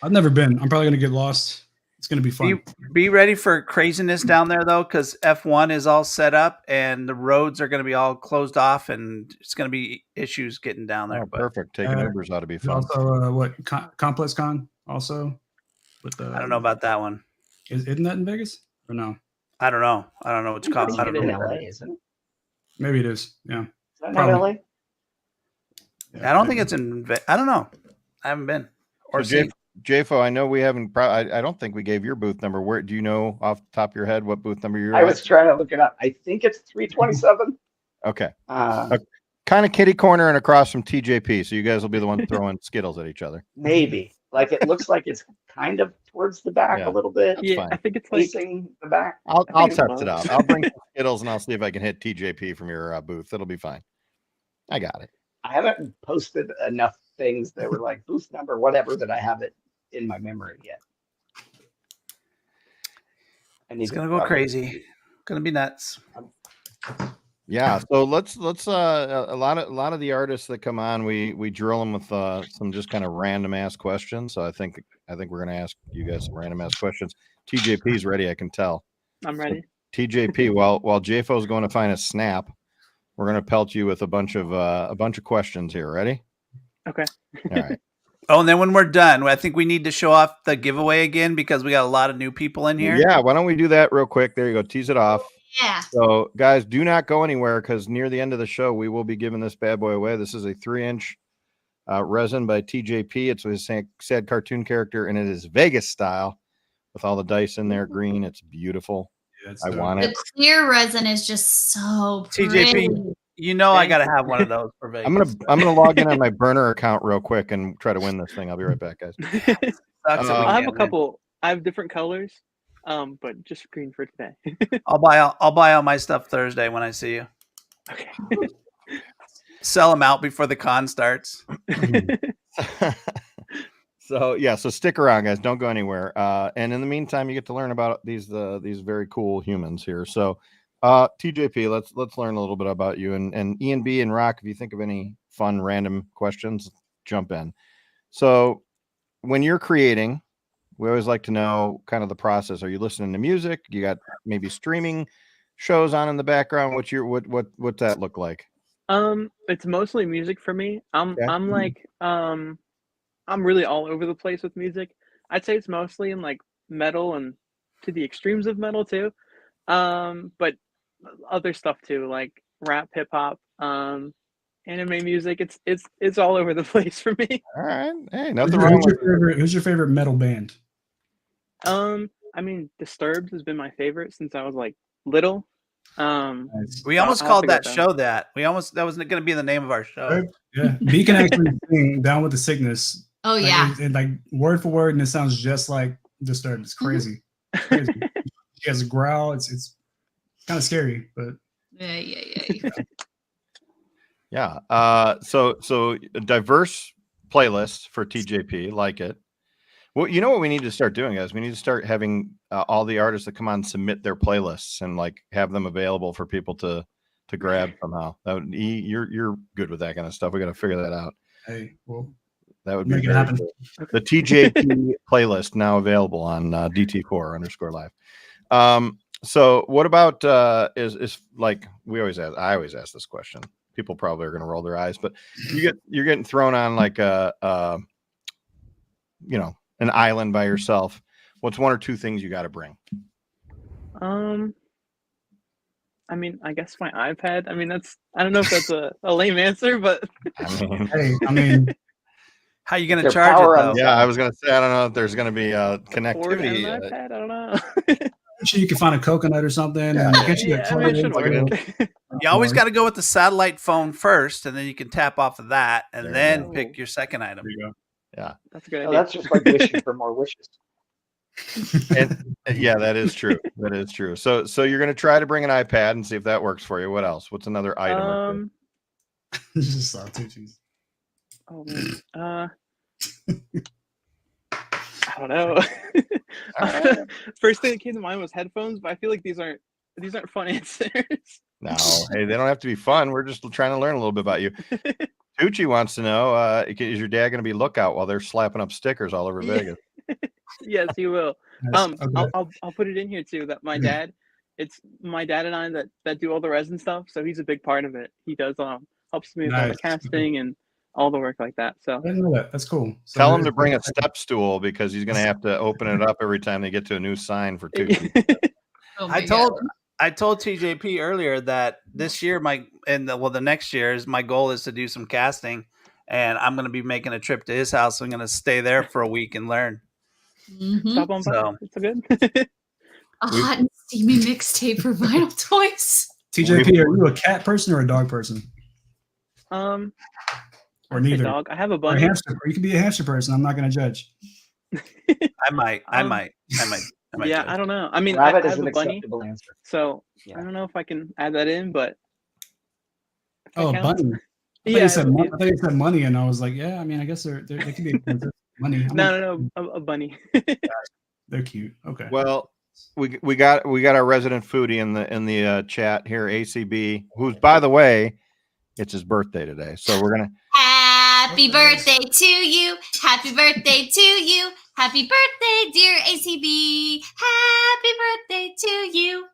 I've never been. I'm probably going to get lost. It's going to be fun. Be ready for craziness down there though, because F1 is all set up and the roads are going to be all closed off, and it's going to be issues getting down there. Oh, perfect. Taking Ubers ought to be fun. Also, Complex Con also? I don't know about that one. Isn't that in Vegas or no? I don't know. I don't know what it's called. I don't in know. LA, isn't it? Maybe it is. Yeah. Is that not Probably. LA? I don't think it's in. I don't know. I haven't been or So seen. JFO, I know we haven't. I don't think we gave your booth number. Where do you know off the top of your head what booth number you're I at? was trying to look it up. I think it's 327. Okay. Uh, Kind of kitty corner and across from TJP. So you guys will be the ones throwing Skittles at each other. maybe. Like it looks like it's kind of towards the back Yeah. a little bit. Yeah, fine. I think it's like Facing the back. I'll think it's test it close. out. I'll bring some Skittles and I'll see if I can hit TJP from your booth. It'll be fine. I got it. I haven't posted enough things that were like booth number, whatever, that I have it in my memory yet. It's gonna go crazy. Gonna be nuts. Yeah. So let's a lot of the artists that come on, we drill them with some just kind of random ass questions. So I think we're gonna ask you guys some random ass questions. TJP's ready, I can tell. I'm ready. TJP, while JFO's going to find a snap, we're gonna pelt you with a bunch of questions here. Ready? Okay. All right. Oh, and then when we're done, I think we need to show off the giveaway again because we got a lot of new people in here. Yeah. Why don't we do that real quick? There you go. Tease it off. Yeah. So, guys, do not go anywhere because near the end of the show, we will be giving this bad boy away. This is a 3-inch resin by TJP. It's his sad cartoon character, and it is Vegas style with all the dice in there, green. It's beautiful. Yeah, I want The it. clear resin is just so pretty. TJP, You know, I Okay. gotta have one of those for Vegas. I'm gonna log in on my burner account real quick and try to win this thing. I'll be right back, guys. Sucks that we I have a can't win. couple. I have different colors, but just green for today. I'll buy all my stuff Thursday when I see you. Okay. Sell them out before the con starts. So yeah, so stick around, guys. Don't go anywhere. And in the meantime, you get to learn about these very cool humans here. So, TJP, let's learn a little bit about you. And Ian B and Rock, if you think of any fun random questions, jump in. So, when you're creating, we always like to know kind of the process. Are you listening to music? You got maybe streaming shows on in the background? What's that look like? It's mostly music for me. Okay. I'm really all over the place with music. I'd say it's mostly in like metal and to the extremes of metal too. But other stuff too, like rap, hip hop, anime music. It's all over the place for me. All right. Hey, nothing wrong with Who's your favorite metal band? I mean, Disturbed has been my favorite since I was like little. We almost I'll called figure that it out. show that. That was going to be the name of our show. Yeah, Beacon actually sing "Down with the Sickness." Oh Like, yeah. and like word for word, and it sounds just like Disturbed. It's crazy. It's crazy. She has a growl. It's kind of scary, but Yeah. Yeah. So a diverse playlist for TJP, like it. Well, you know what we need to start doing, guys? We need to start having all the artists that come on submit their playlists and like have them available for people to grab somehow. You're good with that kind of stuff. We got to figure that out. hey, well, That would be make it very happen. cool. The TJP playlist now available on DT4_live. So what about is like I always ask this question. People probably are going to roll their eyes, but you're getting thrown on like an island by yourself. What's one or two things you got to bring? I mean, I guess my iPad. I mean, I don't know if that's a lame answer, but hey, I mean, How you going to Their charge power it on though? the Yeah, I was going to say, I don't know if there's going to be Ford connectivity. and an iPad. I don't know. I'm sure you can find a coconut or something. Yeah. And get you a Yeah, I mean, it should toilet. work. You always got to go with the satellite phone first, and then you can tap off of that, and There then you go. pick your second item. Yeah. That's a good Oh, idea. that's just like wishing for more wishes. And yeah, that is true. That is true. So you're going to try to bring an iPad and see if that works for you. What else? What's another item? or two? Just saw two cheese. Oh man. I don't know. Alright. First thing that came to mind was headphones, but I feel like these aren't fun answers. No, hey, they don't have to be fun. We're just trying to learn a little bit about you. Tucci wants to know, is your dad going to be lookout while they're slapping up stickers all over Vegas? Yes, he will. Nice. Okay. I'll put it in here too that it's my dad and I that do all the resin stuff, so he's a big part of it. He does helps me with all the Nice. casting and all the work like that. So I didn't know that. That's cool. So Tell him to bring a step stool because he's going to have to open it up every time they get to a new sign for Tucci. Oh my I told TJP earlier that this year the next year is my goal is to do some casting, and I'm going to be making a trip to his house. I'm going to stay there for a week and learn. Mhm. stop on by. So- It's so good. A hot and steamy mixtape for Vinyl Toys. TJP, are you a cat person or a dog person? I'd Or say neither? dog. I have a Or a bunny. hamster. Or you can be a hamster person. I'm not going to judge. I might. Yeah, do I it. don't know. I mean, Rabbit I is have an a bunny, acceptable answer. so Yeah. I don't know if I can add that in, but if that Oh, a counts. bunny. I Yeah, thought you said money, and I was like, yeah. I mean, I guess they could be money. no, a bunny. They're cute. Okay. Well, we got our resident foodie in the chat here, ACB, who's, by the way, it's his birthday today. So we're gonna Happy birthday to you. Happy birthday to you. Happy birthday, dear ACB. Happy birthday to you.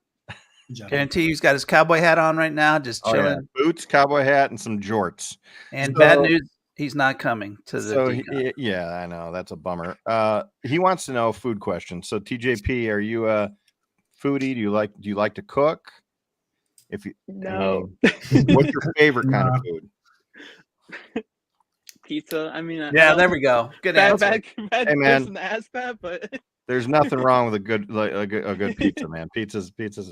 Good job. Guarantee he's got his cowboy hat on right now, just chilling. boots, cowboy hat, and some jorts. And So- bad news, he's not coming to the. So DCON. yeah, I know that's a bummer. He wants to know food questions. So TJP, are you a foodie? Do you like to cook? If you No. what's your favorite kind of food? Pizza. I mean, Yeah, there we go. Good bad, answer. bad Hey, man. person to ask that, but There's nothing wrong with a good pizza, man. Pizza's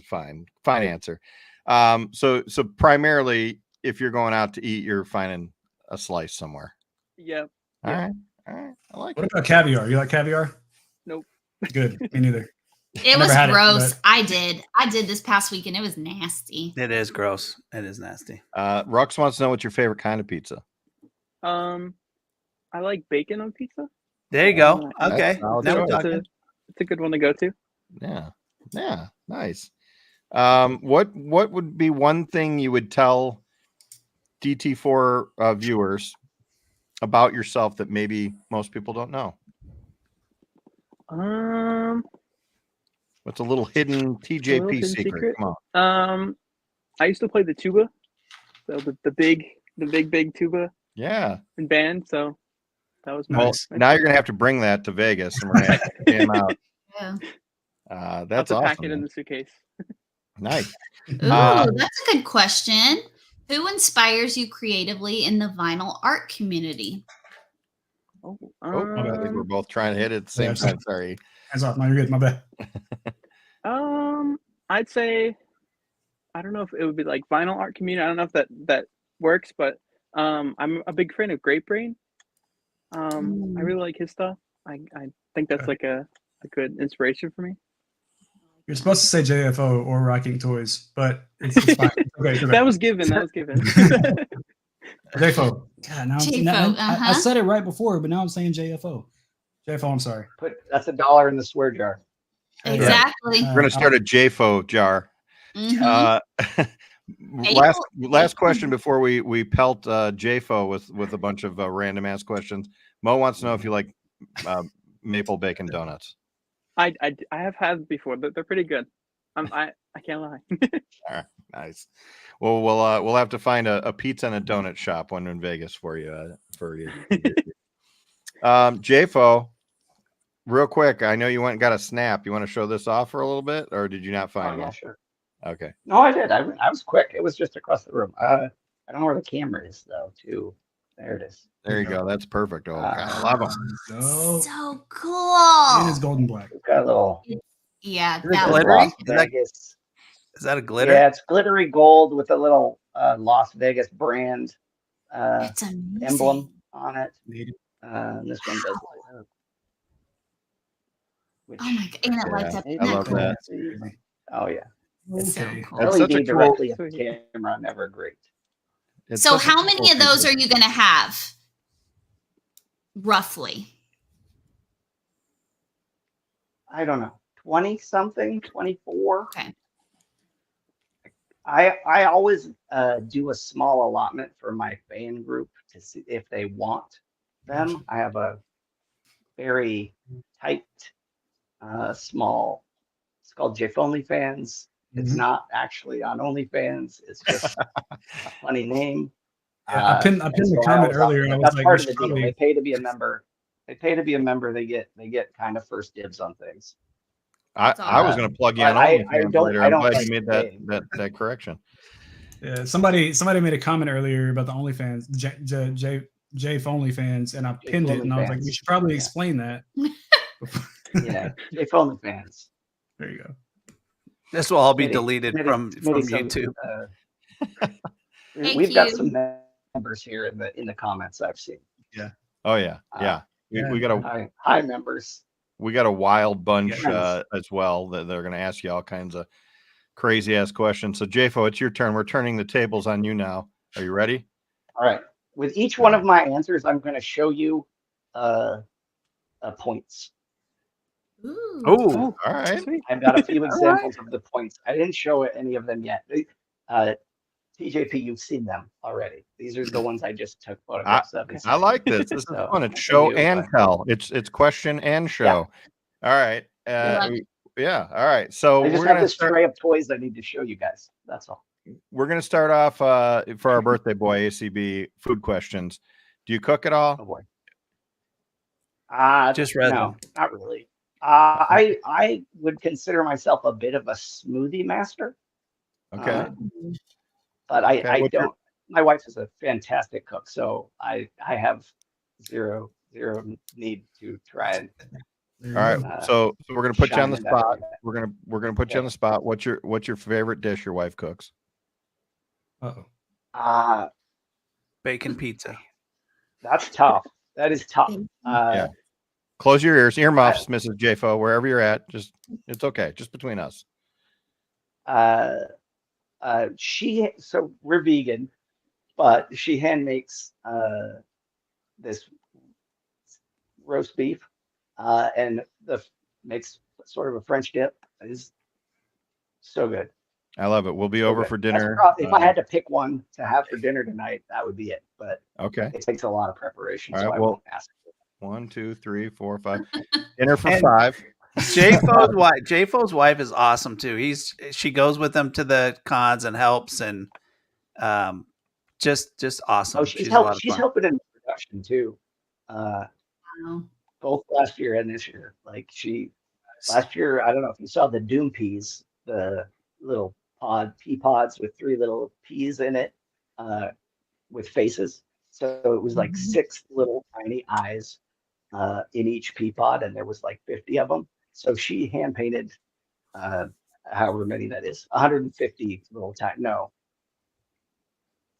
fine. Fine answer. So primarily if you're going out to eat, you're finding a slice somewhere. Yep. All Yeah. right. All right. I like What it. about caviar? You like caviar? Nope. Good. Me neither. It I was never had it, gross. but- I did this past week and it was nasty. It is gross. It is nasty. Rux wants to know what's your favorite kind of pizza. I like bacon on pizza. There you go. That's Okay. solid Now we're choice. talking. It's a good one to go to. Yeah. Yeah. Nice. What would be one thing you would tell DT4 viewers about yourself that maybe most people don't know? What's a little hidden TJP hidden secret? secret? Come on. I used to play the tuba, so the big tuba Yeah. in band. So that was Well, Nice. now you're gonna have to bring that to Vegas, and we're gonna have to jam out. Yeah. That's I'll have to pack awesome. it in man. the suitcase. Nice. Ooh, Uh, that's a good question. Who inspires you creatively in the vinyl art community? Oh, I think we're both trying to hit it at the same Yeah, time. Sorry. Hands off. No, you're good. My bad. I'd say, I don't know if it would be like vinyl art community. I don't know if that works, but I'm a big fan of Great Brain. I really like his stuff. I think that's like a good inspiration for me. You're supposed to say JFO or Rocking Toys, but it's fine. Okay, it's okay. That was given. JFO. God, now JFO, now- I uh-huh. said it right before, but now I'm saying JFO. JFO, I'm sorry. That's $1 in the swear jar. Exactly. Uh, We're gonna start a JFO jar. Mhm. Last question before we pelt JFO with a bunch of random ass questions. Mo wants to know if you like maple bacon donuts. I have had before. They're pretty good. I can't lie. All right, nice. Well, we'll have to find a pizza and a donut shop when in Vegas for you. JFO, real quick. I know you went and got a snap. You want to show this off for a little bit, or did you not find Yeah, one? sure. Okay. No, I did. I was quick. It was just across the room. I don't know where the camera is though. Too. There it is. There you go. That's perfect. Oh, God, I love them. So, So and cool. it's golden black. We've got a little. Yeah, Here's that the was glittery? Las Is that- Vegas. Is that a glitter? Yeah, it's glittery gold with a little Las Vegas brand it's amazing. emblem on it. Native. This one does light up. Which, Oh my god, and it lights up. maybe I Isn't love cool? that. Oh yeah. So Okay. cool. That's such a LED cool- directly at the camera, never great. It's So such a how cool many of those feature. are you going to have? Roughly. I don't know, 20 something, 24. Okay. I always do a small allotment for my fan group to see if they want them. I have a very tight, small. It's called JF OnlyFans. It's Mhm. not actually on OnlyFans. It's just a funny name. Yeah, I pinned and the so comment always earlier, offer and I that. was That's like, part we of the should deal. probably- They pay to be a member. They pay to be a member. They get kind of first dibs on things. I was going to plug you on But I OnlyFans don't- later. I I'm don't glad like you made paying. that correction. Yeah, somebody made a comment earlier about the OnlyFans, J OnlyFans, and I pinned it, and I was like, we should probably Yeah. explain that. Yeah, JF OnlyFans. There you go. This will all be Smitty- deleted Smitty- from Smitty, some, YouTube. Thank we've got you. some members here in the comments I've seen. Oh yeah, yeah. We got a Hi members. wild bunch Yes. as well that they're going to ask you all kinds of crazy ass questions. So JFO, it's your turn. We're turning the tables on you now. Are you ready? All right. With each one of my answers, I'm going to show you points. Ooh. Oh, all right. Sweet. I've got a few examples of the points. I didn't show any of them yet. TJP, you've seen them already. These are the ones I just took photographs of. I like this. This is So, fun. It's show you, and but- tell. It's question and show. All right. love it. Yeah. All right. So I just we're have gonna this start. tray of toys I need to show you guys. That's all. We're gonna start off for our birthday boy ACB food questions. Do you cook at all? Oh boy. Just resin. No, not really. I would consider myself a bit of a smoothie master. Okay. But I Okay, what's your- don't. My wife is a fantastic cook, so I have zero need to try and. There All you right. go. So we're gonna put you on shine the in that spot. area. We're gonna put you on the spot. What's your favorite dish your wife cooks? Uh-oh. Bacon pizza. That's tough. That is tough. Yeah. Close your ears, earmuffs, Mrs. JFO, wherever you're at. Just it's okay, just between us. So we're vegan, but she hand makes this roast beef, and makes sort of a French dip. It is so good. I love it. We'll be So over good. for dinner. If I had to pick one to have for dinner tonight, that would be it. But Okay. it takes a lot of preparation, All so right, I well, won't ask. 1, 2, 3, 4, 5. Dinner for And- 5. JFO's wife is awesome too. She goes with them to the cons and helps, and just awesome. Oh, she's a lot of she's fun. helping in production too. Wow. Both last year and this year. Like last year, I don't know if you saw the Doom peas, the little pea pods with 3 little peas in it, with faces. So it was like 6 little tiny eyes in each pea pod, and there was like 50 of them. So she hand painted, however many that is, 150 little tiny, no,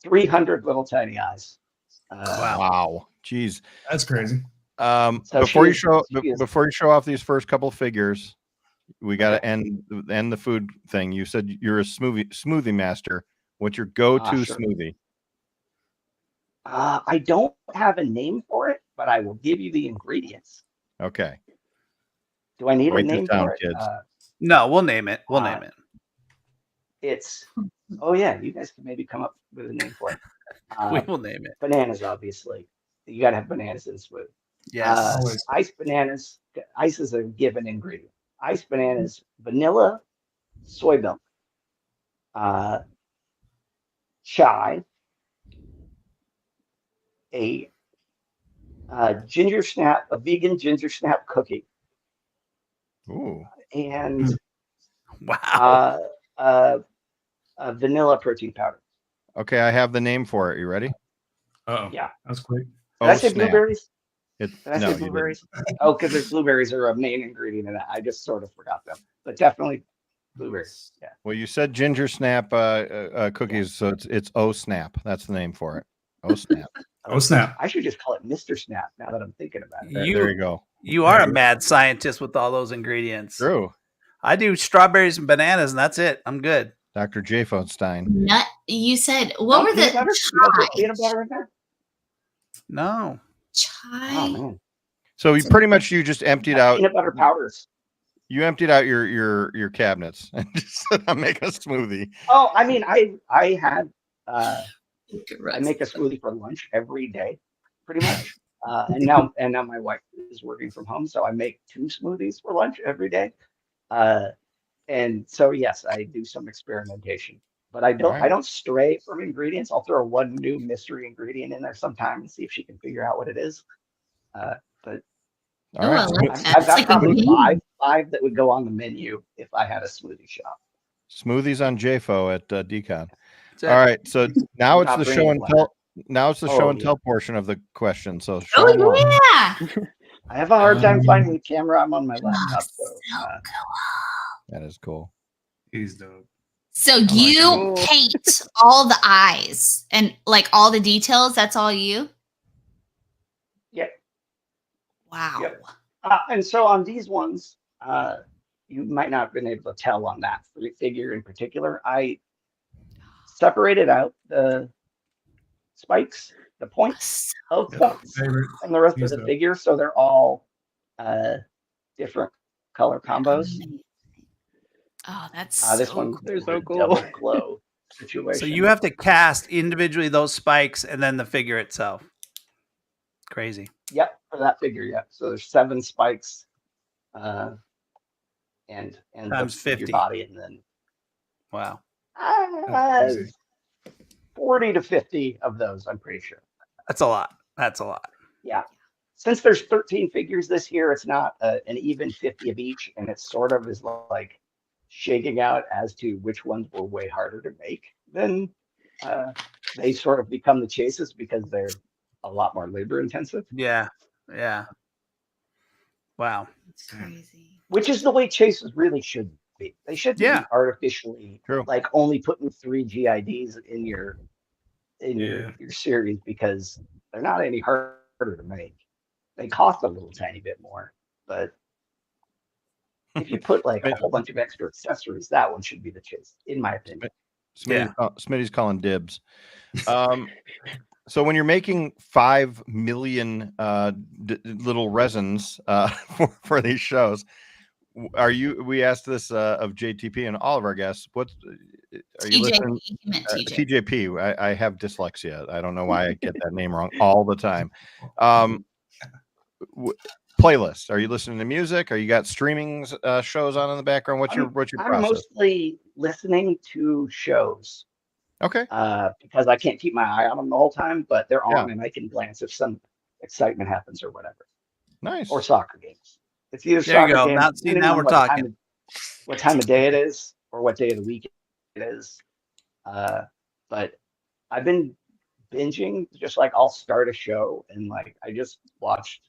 300 little tiny eyes. Wow. Jeez. That's crazy. So Before you she show off these first couple figures, we got to end the food thing. You said you're a smoothie master. What's your go-to Sure. smoothie? I don't have a name for it, but I will give you the ingredients. Okay. Do I need Write a this name down, for it? kids. No, we'll name it. We'll name it. It's yeah, you guys can maybe come up with a name for it. We will name it. Bananas, obviously. You got to have bananas in smoothie. Yes. Always. Iced bananas. Ice is a given ingredient. Iced bananas, vanilla, soy milk, chai, a vegan ginger snap cookie, Ooh. and Wow. a vanilla protein powder. Okay, I have the name for it. You ready? Oh, Yeah. that's quick. Did I Oh, say snap. blueberries? It, Did I no, say you didn't. blueberries? Oh, because there's blueberries are a main ingredient in that. I just sort of forgot them, but definitely blueberries. Yeah. Well, you said ginger snap cookies, so it's O Snap. That's the name for it. O Snap. Oh, snap. I should just call it Mr. Snap now that I'm thinking about it. There you go. You are a mad scientist with all those ingredients. True. I do strawberries and bananas, and that's it. I'm good. Dr. J. Fonstein. Nut. You said what were Peanut the butter? You guys put peanut butter in there? No. chai? Oh man. So you pretty much you just emptied out Peanut butter powders. you emptied out your cabinets and just said I'm making a smoothie. Oh, I mean, I had I Gross. make a smoothie for lunch every day, pretty much. And now my wife is working from home, so I make 2 smoothies for lunch every day. And so yes, I do some experimentation, but I don't stray from ingredients. I'll throw one new mystery ingredient in there sometime and see if she can figure out what it is. But All Ooh, right. I like I've that. got It's like a probably meme. five that would go on the menu if I had a smoothie shop. Smoothies on JFO at DCON. That's it. All right. So now it's Not the bringing show it and back. tell. Now it's the show Oh, and yeah. tell portion of the question. So show 'em Oh off. yeah. I have a hard time finding the camera. I'm on my laptop, so That is cool. He's dope. So like you it. paint all the eyes and like all the details. That's all you. yeah. Wow. Yep. And so on these ones, you might not have been able to tell on that figure in particular. I separated out the spikes, the points of points Favorite. from the rest He's of the dope. figure, so they're all different color combos. Oh, that's This so one, cool. They're so cool. double glow situation. So you have to cast individually those spikes and then the figure itself. Crazy. Yep, for that figure, yeah. So there's 7 spikes, and Times the 50. body, and then Wow. That's crazy. 40 to 50 of those, I'm pretty sure. That's a lot. That's a lot. Yeah. Since there's 13 figures this year, it's not an even 50 of each, and it sort of is like shaking out as to which ones were way harder to make. Then they sort of become the chases because they're a lot more labor intensive, Yeah. Yeah. Wow. That's crazy. which is the way chases really should be. They shouldn't Yeah. be artificially True. like only putting 3 GIDs in your in Yeah. your series because they're not any harder to make. They cost a little tiny bit more, but if you put like a whole bunch of extra accessories, that one should be the chase, in my opinion. Smitty's calling dibs. So when you're making 5 million little resins for these shows, we asked this of JTP and all of our guests, are you listening? TJP, he meant TJP. TJP. I have dyslexia. I don't know why I get that name wrong all the time. Playlist. Are you listening to music? Or you got streaming shows on in the background? What's your process? I'm mostly listening to shows. Okay. Because I can't keep my eye on them the whole time, but they're on and I can glance if some excitement happens or whatever. Nice. Or soccer games. It's either There you soccer go. games, Now we're talking. what time of day it is or what day of the week it is. But I've been binging, just like I'll start a show and like I just watched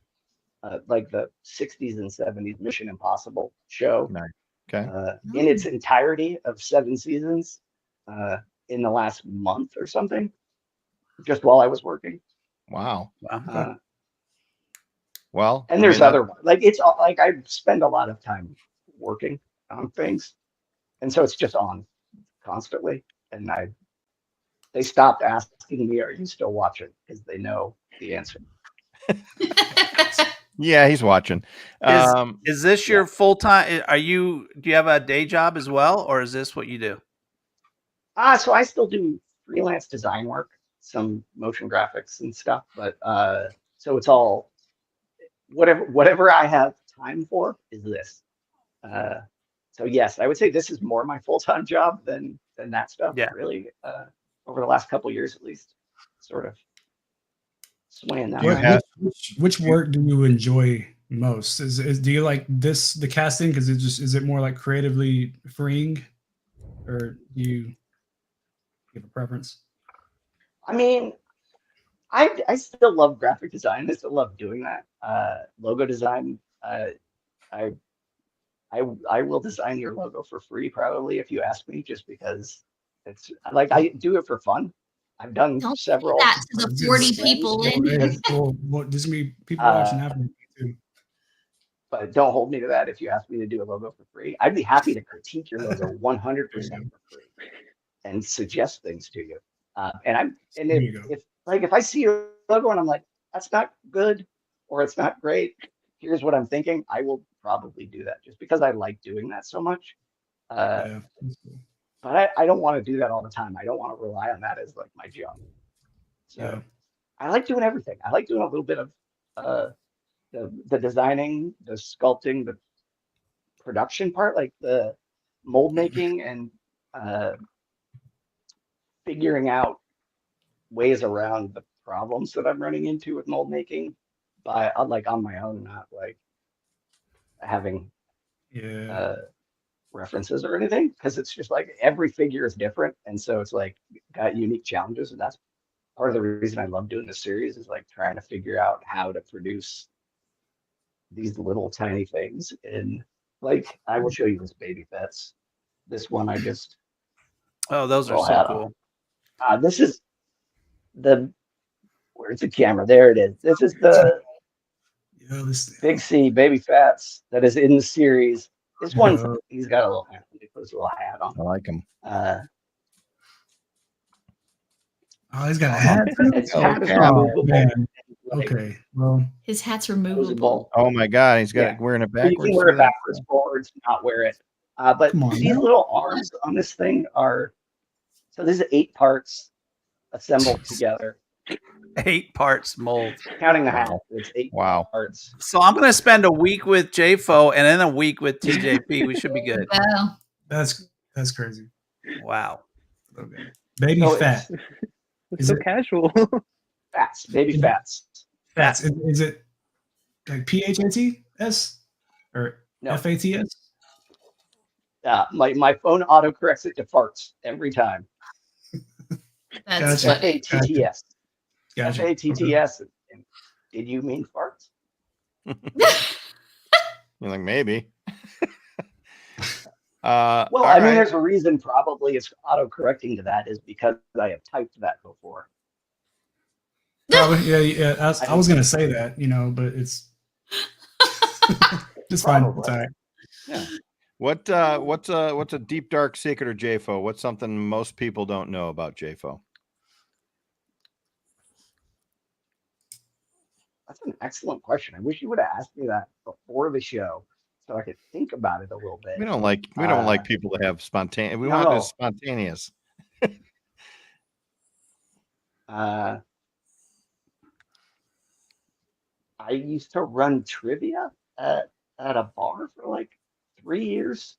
like the 60s and 70s Mission Impossible show. Nice. Okay. In its entirety of 7 seasons in the last month or something, just while I was working. Wow. Well, and there's other ones. Like it's like I spend a lot of time working on things, and so it's just on constantly. And they stopped asking me, "Are you still watching?" Because they know the answer. Yeah, he's watching. Is this your full time? Do you have a day job as well, or is this what you do? So I still do freelance design work, some motion graphics and stuff, but so it's all whatever I have time for is this. So yes, I would say this is more my full-time job than that stuff. Yeah. Really, over the last couple of years at least, sort of swaying that way. Which work do you enjoy most? Do you like the casting because is it more like creatively freeing, or do you have a preference? I mean, I still love graphic design. I still love doing that. Logo design. I will design your logo for free probably if you ask me, just because it's like I do it for fun. I've done several. That to the 40 people in here. Well, there's gonna be people watching after me too. But don't hold me to that. If you ask me to do a logo for free, I'd be happy to critique your logo 100% for free and suggest things to you. If I see your logo and I'm like, that's not good or it's not great, here's what I'm thinking, I will probably do that just because I like doing that so much. But I don't want to do that all the time. I don't want to rely on that as like my job. So I like doing everything. I like doing a little bit of the designing, the sculpting, the production part, like the mold making and figuring out ways around the problems that I'm running into with mold making by like on my own, not like having references or anything, because it's just like every figure is different, and so it's like got unique challenges, and that's part of the reason I love doing this series, is like trying to figure out how to produce these little tiny things. And like I will show you this baby Fets. This one I just those are so cool. This is where's the camera? There it is. This is the Big C baby Fats that is in the series. This one's he's got a little hat. He puts a little hat on. I like him. He's got a hat. His hat is removable. Okay, well, his hat's removable. Oh my God, he's got wearing it backwards. You can wear it backwards, forwards, not wear it. But these little arms on this thing are, so this is 8 parts assembled together. 8 parts mold. Counting the hat, it's 8 parts. So I'm going to spend a week with JFO and then a week with TJP. We should be good. Wow. That's crazy. Wow. Okay. Baby Fat. It's so casual. Fats, baby Fats. Fats. Is it like PHATS or FATS? My phone auto corrects it to farts every time. That's FATTS. Gotcha. FATTS. Did you mean farts? You're like, maybe. Well, I mean, there's a reason probably it's auto correcting to that is because I have typed that before. Probably, yeah. I was gonna say that, but it's just fine. It's all right. Yeah. What's a deep dark secret of JFO? What's something most people don't know about JFO? That's an excellent question. I wish you would have asked me that before the show so I could think about it a little bit. We don't like people to have spontaneous. We No. want this spontaneous. I used to run trivia at a bar for like 3 years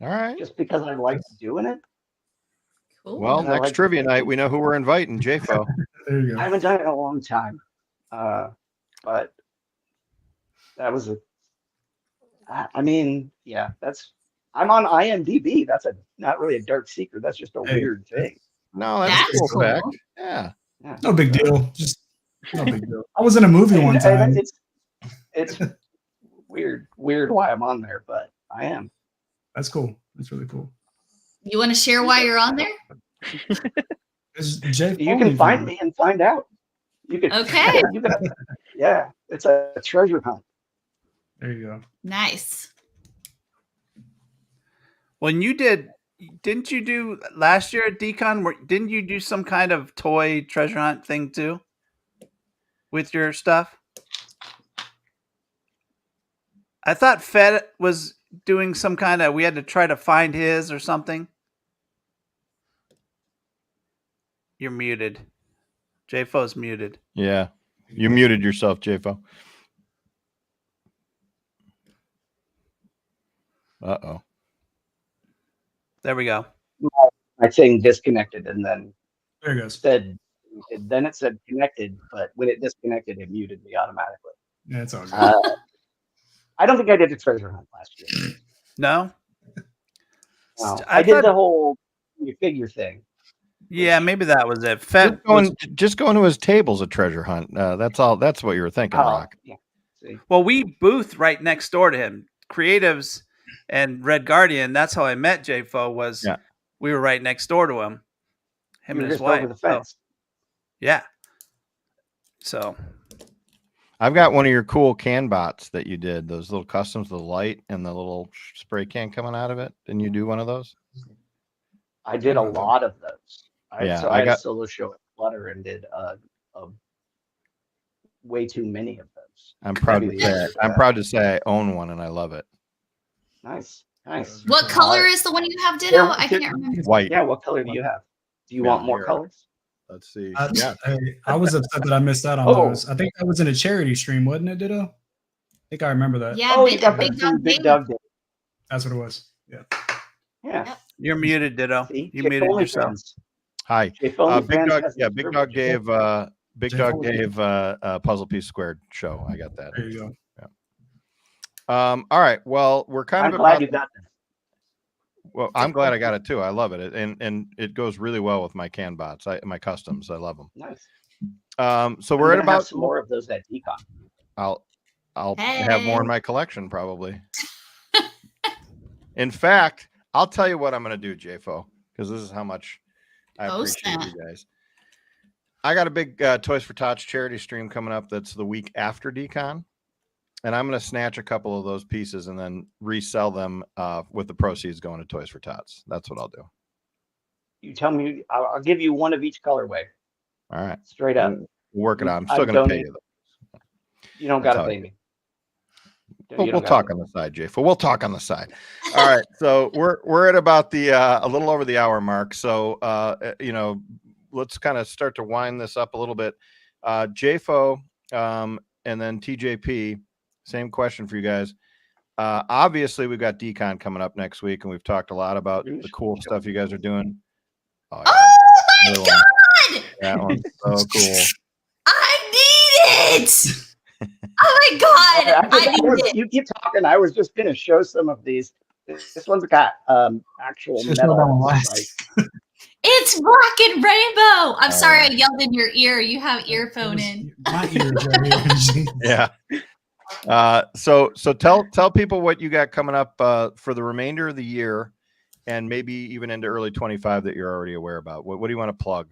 All right. just because I liked doing it. Cool. Well, And I next like trivia to night, think- we know who we're inviting. JFO. There you I go. haven't done it in a long time. But that was I'm on IMDb. That's not really a dark secret. That's just a Hey, weird thing. No, that's a That's cool cool. fact. Yeah. Yeah. No big deal. Just no big deal. I was in a movie one And time. it's weird why I'm on there, but I am. That's cool. That's really cool. You want to share why you're on there? It's JFO You can find me and find out. You can. Okay. You can. Yeah, it's a treasure hunt. There you go. Nice. When you didn't you do last year at DCON? Didn't you do some kind of toy treasure hunt thing too with your stuff? I thought Fed was doing some kind of. We had to try to find his or something. You're muted. JFO's muted. Yeah. You muted yourself, JFO. Uh-oh. There we go. My thing disconnected, and then There it goes. it said connected, but when it disconnected, it muted me automatically. Yeah, it's all good. I don't think I did a treasure hunt last year. No. No, I I did thought- the whole figure thing. Yeah, maybe that was it. Fed Just going to his table's a treasure hunt. That's all. That's what you were thinking, Rock. Yeah. See, Well, we booth right next door to him. Creatives and Red Guardian. That's how I met JFO. Was Yeah. we were right next door to him. Him you were and his just wife. over the So, fence. yeah. So I've got one of your cool can bots that you did. Those little customs, the light and the little spray can coming out of it. Didn't you do one of those? I did a lot of those. I Yeah, had I a got- solo show at Flutter and did way too many of those. I'm proud to Maybe the say. answer to I'm that. proud to say I own one and I love it. Nice. What color is the one you have, Ditto? I can't remember. White. Yeah, what color do you have? Do you Yeah, want more here. colors? Let's see. I, Yeah. I was upset that I missed out on Oh. those. I think that was in a charity stream, wasn't it, Ditto? I think I remember that. Yeah, Oh, you big, got big that dog from Big Dave. Dog Day. That's what it was. Yeah. Yeah. you're muted, Ditto. See, You Jay muted Foley yourself. fans. Hi. Jay Foley Big fans Dog. has Yeah, the Big Dog privilege. gave. Big Jay Dog Foley. gave a Puzzle Piece Squared show. I got that. There you go. All right. Well, we're kind I'm of glad about. you got that. Well, I'm glad I got it too. I love it, and it goes really well with my can bots. My customs. I love them. Nice. So we're at I'm gonna have about. some more of those at DCON. I'll have more in Hey. my collection probably. In fact, I'll tell you what I'm going to do, JFO, because this is how much I Post appreciate that. you guys. I got a big Toys for Tots charity stream coming up. That's the week after DCON. And I'm going to snatch a couple of those pieces and then resell them with the proceeds going to Toys for Tots. That's what I'll do. You tell me, I'll give you one of each colorway. All right. Straight up. We'll work it out. I'm I'd still going to pay donate- you, though. You don't That's got how to I pay me. We'll talk on the side, JFO. We'll talk on the side. All right. So we're at about the a little over the hour mark. So let's kind of start to wind this up a little bit. JFO and then TJP. Same question for you guys. Obviously, we've got DCON coming up next week, and we've talked a lot about the cool stuff you guys are doing. Oh, yeah. Oh my Another one. god! That one's so cool. I need it! Oh my god! I need it! You keep talking. I was just going to show some of these. This one's got actual Just know that one metal. last. It's black and rainbow. I'm sorry I yelled in your ear. You have earphone in. My ears right here. Yeah. So tell people what you got coming up for the remainder of the year, and maybe even into early 25 that you're already aware about. What do you want to plug?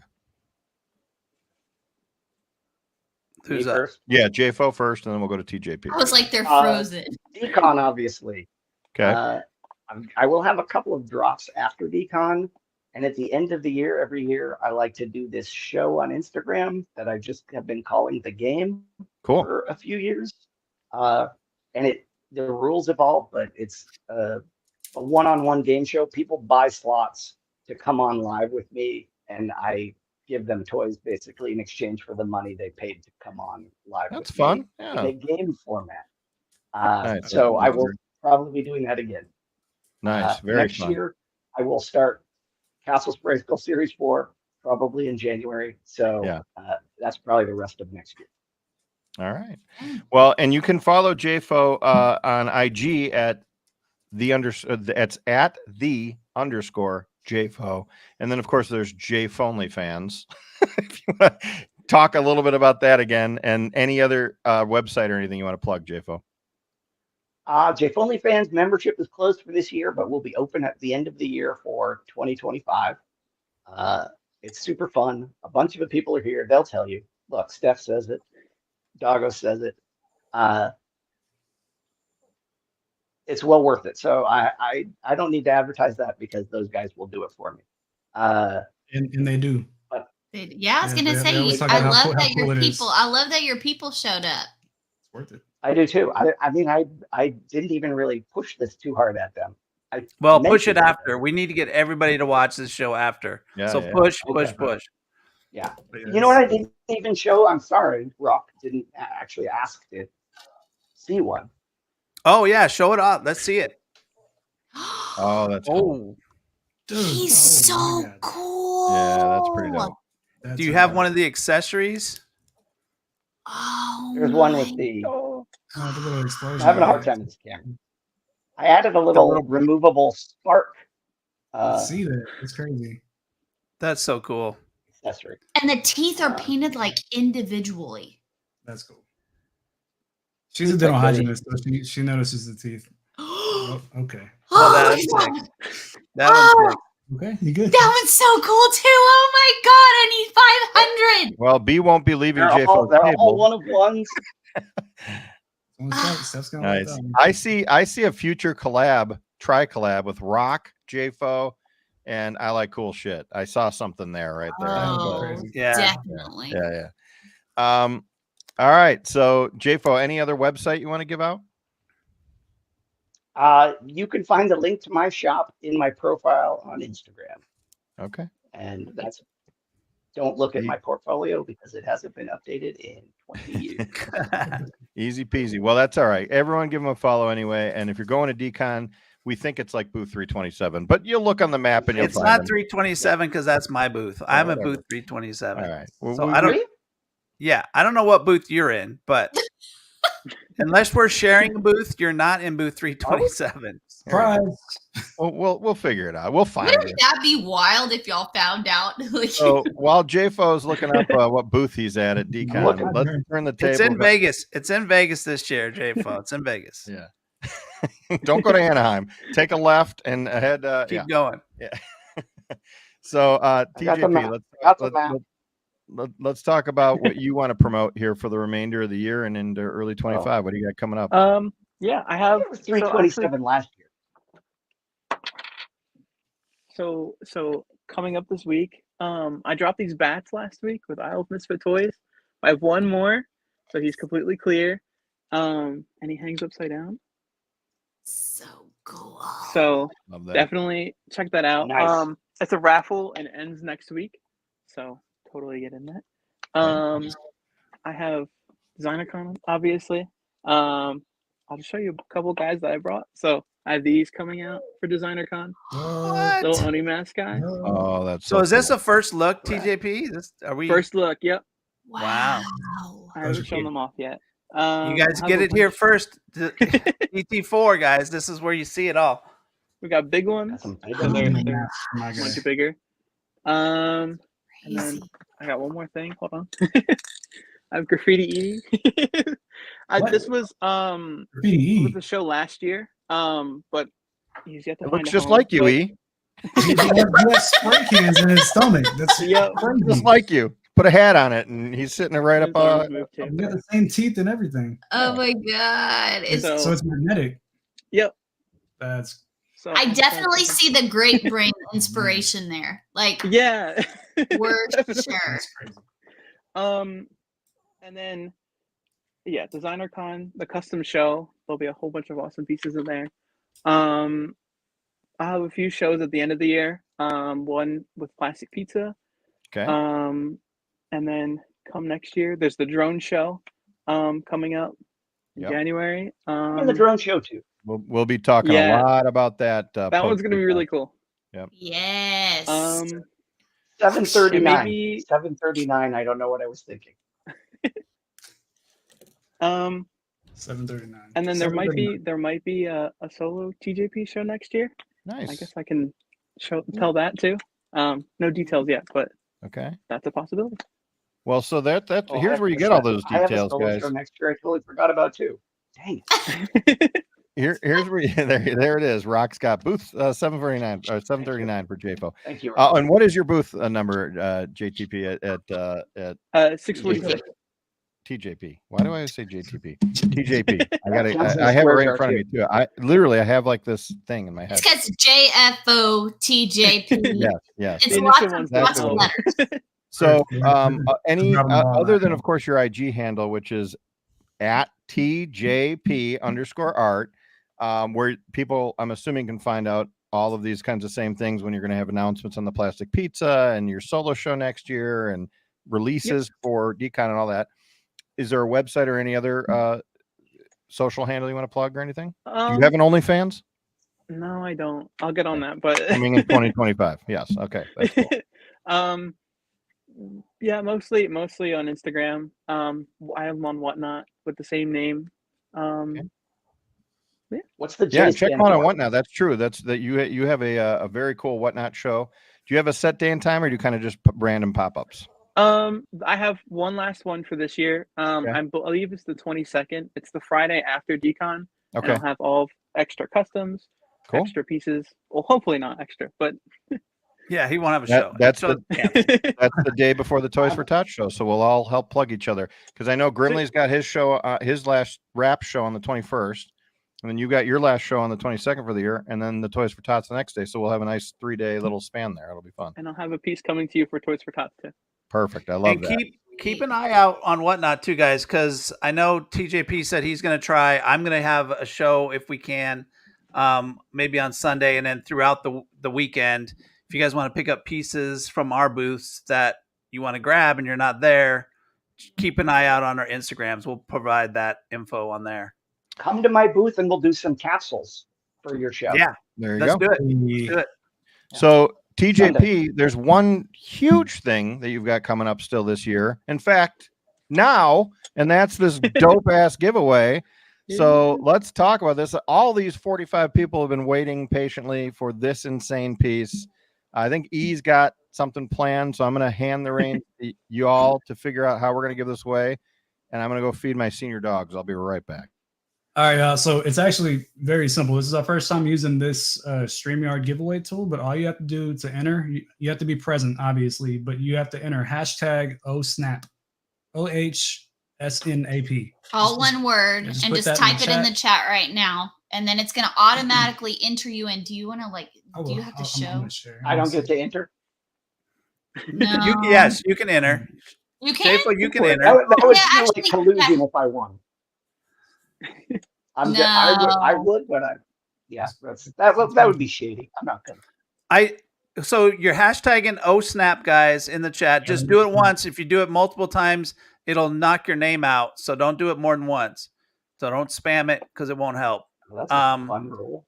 Who's Me up? first. Yeah, JFO first, and then we'll go to TJP. I was like, they're Uh, frozen. DCON, obviously. Okay. I will have a couple of drops after DCON. And at the end of the year, every year, I like to do this show on Instagram that I just have been calling The Game Cool. for a few years. And the rules evolve, but it's a one-on-one game show. People buy slots to come on live with me, and I give them toys basically in exchange for the money they paid to come on live. That's with fun. me Yeah. in a game format. Nice. So I will probably be doing that again. Nice. Very Next fun. year, I will start Castle Sprayskull Series 4, probably in January. So Yeah. that's probably the rest of next year. All right. Well, and you can follow JFO on IG at it's at _JFO. And then of course there's JFonly fans. If you want to talk a little bit about that again, and any other website or anything you want to plug, JFO. JFonly fans membership is closed for this year, but will be open at the end of the year for 2025. It's super fun. A bunch of the people are here. They'll tell you. Look, Steph says it. Doggo says it. It's well worth it. So I don't need to advertise that because those guys will do it for me. And they do. Yeah, I was gonna they say, always talk I about love how that cool your it is. people. I love that your people showed up. It's worth it. I do too. I mean, I didn't even really push this too hard at them. Well, push it mentioned after. We need to get everybody to watch this show after. Yeah, So yeah. push. Yeah. You know what I didn't even show? I'm sorry, Rock didn't actually ask to see one. Oh yeah, show it off. Let's see it. Oh, that's cool. Dude, He's oh my so God. cool. Yeah, that's pretty dope. That's Do you have amazing. one of the accessories? Oh, There's one my with the. Oh, the little explosion. I'm having a hard time with this camera. I added a little removable spark See that? It's crazy. That's so cool. accessory. And the teeth are painted like individually. That's cool. She's a dental hygienist, so she notices the teeth. Oh, okay. Oh, that's sick. That one's sick. Okay, you good? That one's so cool too. Oh my god, I need 500. Well, B won't be leaving They're JFO's all table. one of ones. Steph's gonna like Nice. that one. I see a future tri-collab with Rock, JFO, and I Like Cool Shit. I saw something there right there. Oh, crazy. Yeah. definitely. Yeah. All right. So JFO, any other website you want to give out? You can find the link to my shop in my profile on Instagram. Okay. And don't look at my portfolio because it hasn't been updated in 20 years. Easy peasy. Well, that's all right. Everyone give them a follow anyway. And if you're going to DCON, we think it's like booth 327, but you'll look on the map and you'll It's find not them. 327 because that's my booth. I'm at whatever. booth 327. All right. Well, So we- I don't. Really? Yeah, I don't know what booth you're in, but unless we're sharing a booth, you're not in booth 327. Surprise. we'll figure it out. We'll find Wouldn't it. that be wild if y'all found out? Like, So while JFO is looking up what booth he's at DCON, let's turn the table. It's in Vegas. It's in Vegas this year, JFO. It's in Vegas. Yeah. Don't go to Anaheim. Take a left and head. Keep going. So got the TJP, map. Got the map. let's talk about what you want to promote here for the remainder of the year and into early 25. What do you got coming up? Yeah, I have. It was 327 last year. So coming up this week, I dropped these bats last week with Isle of Misfit Toys. I have one more, so he's completely clear. And he hangs upside down. so cool. So Love that. definitely check that out. Nice. It's a raffle and it ends next week. So totally get in that. I have DesignerCon, obviously. I'll just show you a couple guys that I brought. So I have these coming out for DesignerCon. What? Little Oni mask guy. Oh, that's So is this cool. a first look, TJP? Are we? First look, yep. Wow. I haven't shown them off yet. You guys I have get a it here bunch- first. ET4, guys. This is where you see it all. We got big ones. Got some big So they're ones. My guy. much bigger. And then Crazy. I got one more thing. Hold on. I have graffiti eating. What? This was BE. with the show last year. But he's yet to It find looks a just home, like you, but- E. He has spray cans in his stomach. That's Yep. crazy. Just like you. put a hat on it, and he's sitting right up. His arms move too. You got the same teeth and everything. Oh my god! It's, So it's magnetic. Yep. That's So I definitely see the great brain inspiration there. Like, Yeah. for sure. that's crazy. And then DesignerCon, the custom show. There'll be a whole bunch of awesome pieces in there. I'll have a few shows at the end of the year. One with Plastic Pizza. Okay. And then come next year, there's the drone show coming up in Yep. January. And the drone show too. We'll be talking Yeah. a lot about that. That one's gonna be really cool. Yes. 7:39. Maybe 7:39. I don't know what I was thinking. 7:39. and then there might 7:39. be a solo TJP show next year. Nice. I guess I can tell that too. No details yet, but Okay. that's a possibility. Well, so that Oh, here's I where you have get a all solo- those I have a details, solo guys. show next year. I totally forgot about too. Dang. Here's where there it is. Rock's got booth 749 or 739 for JFO. Thank you. And what is your booth number, JTP at 646. TJP? Why do I always say JTP? TJP. Johnson I have it Square right in Jar front of me too. I have like this thing in my head. It's because JFO TJP. Yes. It's The lots initial of, one's lots of help. letters. So, Yeah. any Drop 'em all other back than, up. of course, your IG handle, which is at TJP_art, where people, I'm assuming, can find out all of these kinds of same things when you're going to have announcements on the Plastic Pizza and your solo show next year and releases for DCON and all that. Is there a website or any other social handle you want to plug or anything? Do you have an OnlyFans No, I don't. I'll get on that, but coming in 2025? Yes. Okay. That's cool. Yeah, mostly on Instagram. I have them on Whatnot with the same name. What's the J Yeah, check stand them out on for? Whatnot. That's true. That you have a very cool Whatnot show. Do you have a set day and time, or do you kind of just random pop-ups? I have one last one for this year. Okay. I believe it's the 22nd. It's the Friday after DCON. Okay, And I'll have all extra customs, cool. extra pieces. Well, hopefully not extra, but Yeah, he won't have a show. That's So- That's the day before the Toys for Tots show, so we'll all help plug each other. Because I know Grimley's got his show, his last rap show on the 21st, and then you got your last show on the 22nd for the year, and then the Toys for Tots the next day. So we'll have a nice 3-day little span there. It'll be fun. and I'll have a piece coming to you for Toys for Tots too. Perfect. I love and that. keep an eye out on Whatnot too, guys, because I know TJP said he's going to try. I'm going to have a show if we can, maybe on Sunday, and then throughout the weekend. If you guys want to pick up pieces from our booths that you want to grab and you're not there, keep an eye out on our Instagrams. We'll provide that info on there. Come to my booth and we'll do some capsules for your show. Yeah, There you let's go. do it. Let's do it. So TJP, there's one huge thing that you've got coming up still this year. In fact, now, and that's this dope ass giveaway. So let's talk about this. All these 45 people have been waiting patiently for this insane piece. I think E's got something planned, so I'm going to hand the reins to you all to figure out how we're going to give this away, and I'm going to go feed my senior dogs. I'll be right back. All right, so it's actually very simple. This is our first time using this StreamYard giveaway tool, but all you have to do to enter, you have to be present, obviously, but you have to enter hashtag OSNAP, OHSNAP. All one word, just and put just that in type the it in chat. the chat right now, and then it's going to automatically enter you in. Do you want to do you have to I'm show? gonna share. I don't get to enter. No. Yes, you can enter. You can. JFO, you can That enter. would, that would Yeah, feel like actually, collusion if I won. I would, but that would be shady. I'm not gonna. So you're hashtagging OSNAP, guys, in the chat. Just do it once. If you do it multiple times, it'll knock your name out. So don't do it more than once. So don't spam it because it won't help. Well, that's a fun rule.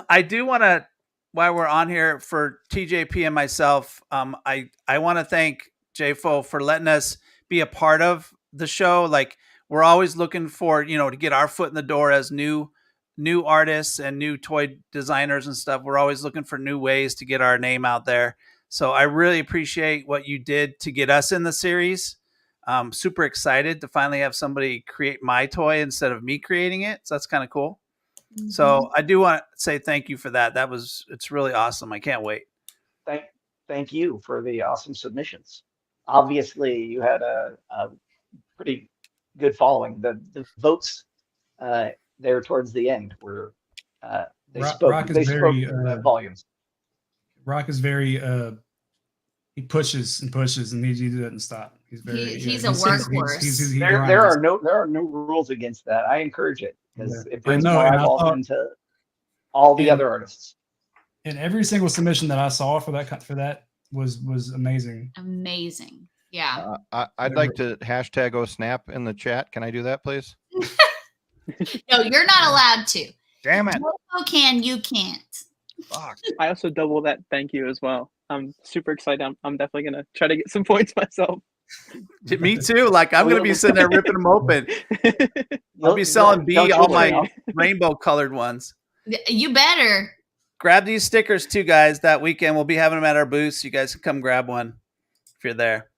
I do want to, while we're on here for TJP and myself, I want to thank JFO for letting us be a part of the show. Like, we're always looking for, to get our foot in the door as new artists and new toy designers and stuff. We're always looking for new ways to get our name out there. So I really appreciate what you did to get us in the series. I'm super excited to finally have somebody create my toy instead of me creating it. So that's kind of cool. Mm-hmm. So I do want to say thank you for that. It's really awesome. I can't wait. Thank you for the awesome submissions. obviously you had a pretty good following. The votes there towards the end were they spoke volumes. Rock is very he pushes and pushes and he doesn't stop. He's very he's a workhorse. There are no rules against that. I encourage it because it brings more eyeballs into all the other artists. And every single submission that I saw for that was amazing. Amazing. Yeah. I'd like to hashtag #OSnap in the chat. Can I do that, please? No, you're not allowed to. Damn it. JFO can, you can't. Fuck. I also double that thank you as well. I'm super excited. I'm definitely gonna try to get some points myself. Me too. Like I'm gonna be sitting there ripping them open. I'll be selling all my rainbow colored ones. You better grab these stickers too, guys. That weekend we'll be having them at our booth. You guys can come grab one if you're there.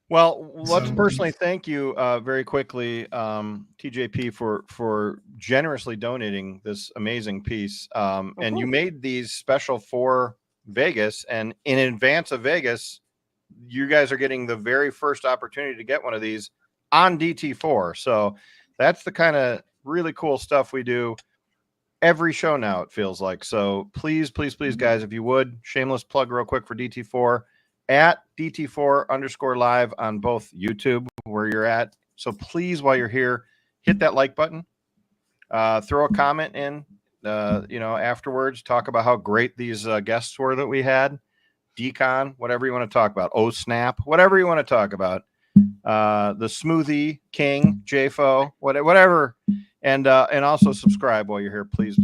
Well, let's personally thank you very quickly, TJP, for generously donating this amazing piece. And you made these special for Vegas, and in advance of Vegas, you guys are getting the very first opportunity to get one of these on DT4. So that's the kind of really cool stuff we do every show now, it feels like. So please, guys, if you would, shameless plug real quick for DT4. At DT4_live on both YouTube where you're at. So please, while you're here, hit that like button, throw a comment in, afterwards, talk about how great these guests were that we had, DCON, whatever you want to talk about, snap, whatever you want to talk about, the Smoothie King, JFO, whatever, and also subscribe while you're here, please.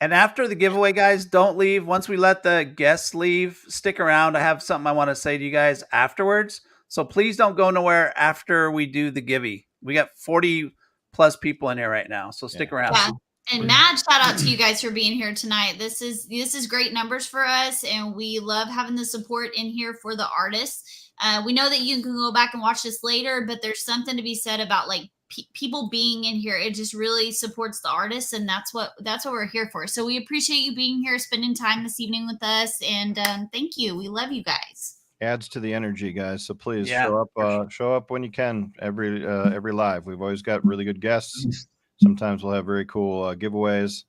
And after the giveaway, guys, don't leave. Once we let the guests leave, stick around. I have something I want to say to you guys afterwards. So please don't go nowhere after we do the givey. We got 40 plus people in here right now. So stick around. Yeah. And mad shout out to you guys for being here tonight. This is great numbers for us. And we love having the support in here for the artists. We know that you can go back and watch this later, but there's something to be said about like people being in here. It just really supports the artists, and that's what we're here for. So we appreciate you being here, spending time this evening with us, and thank you. We love you guys. Adds to the energy, guys. So please show up when you can. Every live, we've always got really good guests. Sometimes we'll have very cool giveaways,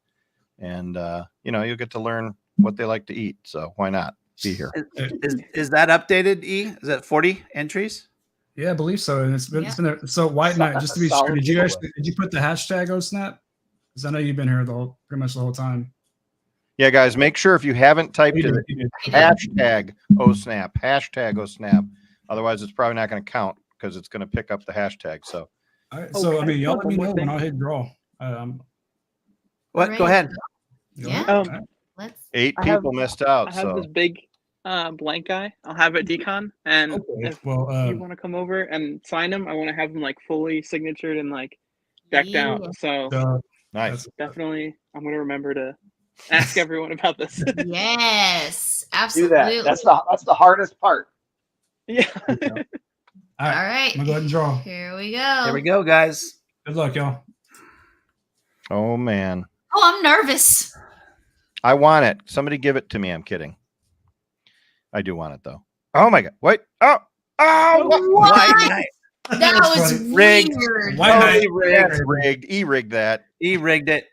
and you'll get to learn what they like to eat. So why not be here? Is that updated? Is that 40 entries? Yeah, I believe so. And it's been so White Knight. Just to be sure, did you put the hashtag #OSnap? Because I know you've been here pretty much the whole time. Yeah, guys, make sure if you haven't typed it, hashtag #OSnap. Otherwise, it's probably not going to count because it's going to pick up the hashtag. So, all right. So I mean, y'all let me know when I'll hit draw. What? Go ahead. Yeah. Let's. 8 people missed out. I have this big blank guy. I'll have it DCON, and if you want to come over and sign him, I want to have him like fully signatured and like decked out. So nice. Definitely, I'm gonna remember to ask everyone about this. Yes, absolutely. Do that. That's the hardest part. Yeah. All right. I'm gonna go ahead and draw. Here we go. Here we go, guys. Good luck, y'all. Oh man. Oh, I'm nervous. I want it. Somebody give it to me. I'm kidding. I do want it though. Oh my god! Wait! Oh! What? That was rigged. Weird. White Knight. Rigged. Rigged that. Rigged it.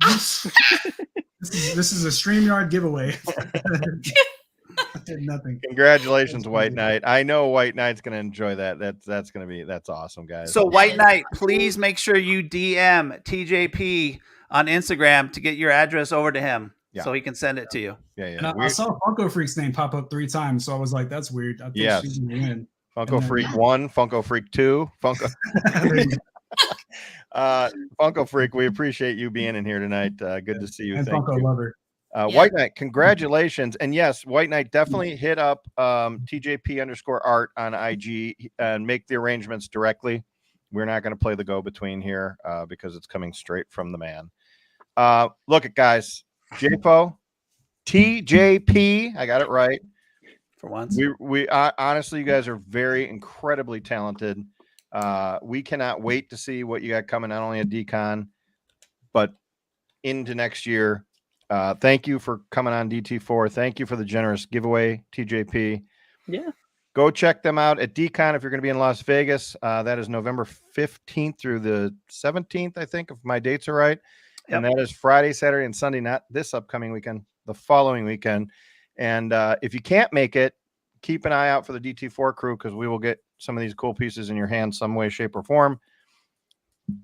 This is a StreamYard giveaway. I did nothing. Congratulations, White Knight. I know White Knight's gonna enjoy that. That's awesome, guys. So White Knight, please make sure you DM TJP on Instagram to get your address over to him. Yeah. So he can send it to you. Yeah. And I saw Funko Freak's name pop up 3 times, so I was like, "That's weird." I think she's gonna win. Funko Freak 1, Funko Freak 2, Funko. Funko Freak, we appreciate you being in here tonight. Good to see you. And Thank Funko you. Lover. White Knight, congratulations. And yes, White Knight, definitely hit up TJP_art on IG and make the arrangements directly. We're not going to play the go-between here because it's coming straight from the man. Look at guys. JFO, TJP, I got it right. For once. We honestly, you guys are very incredibly talented. We cannot wait to see what you got coming, not only at DCON, but into next year. Thank you for coming on DT4. Thank you for the generous giveaway, TJP. Yeah. Go check them out at DCON if you're going to be in Las Vegas. That is November 15th through the 17th, I think, if my dates are right. And that is Friday, Saturday, and Sunday, not this upcoming weekend, the following weekend. And if you can't make it, keep an eye out for the DT4 crew, because we will get some of these cool pieces in your hands some way, shape, or form.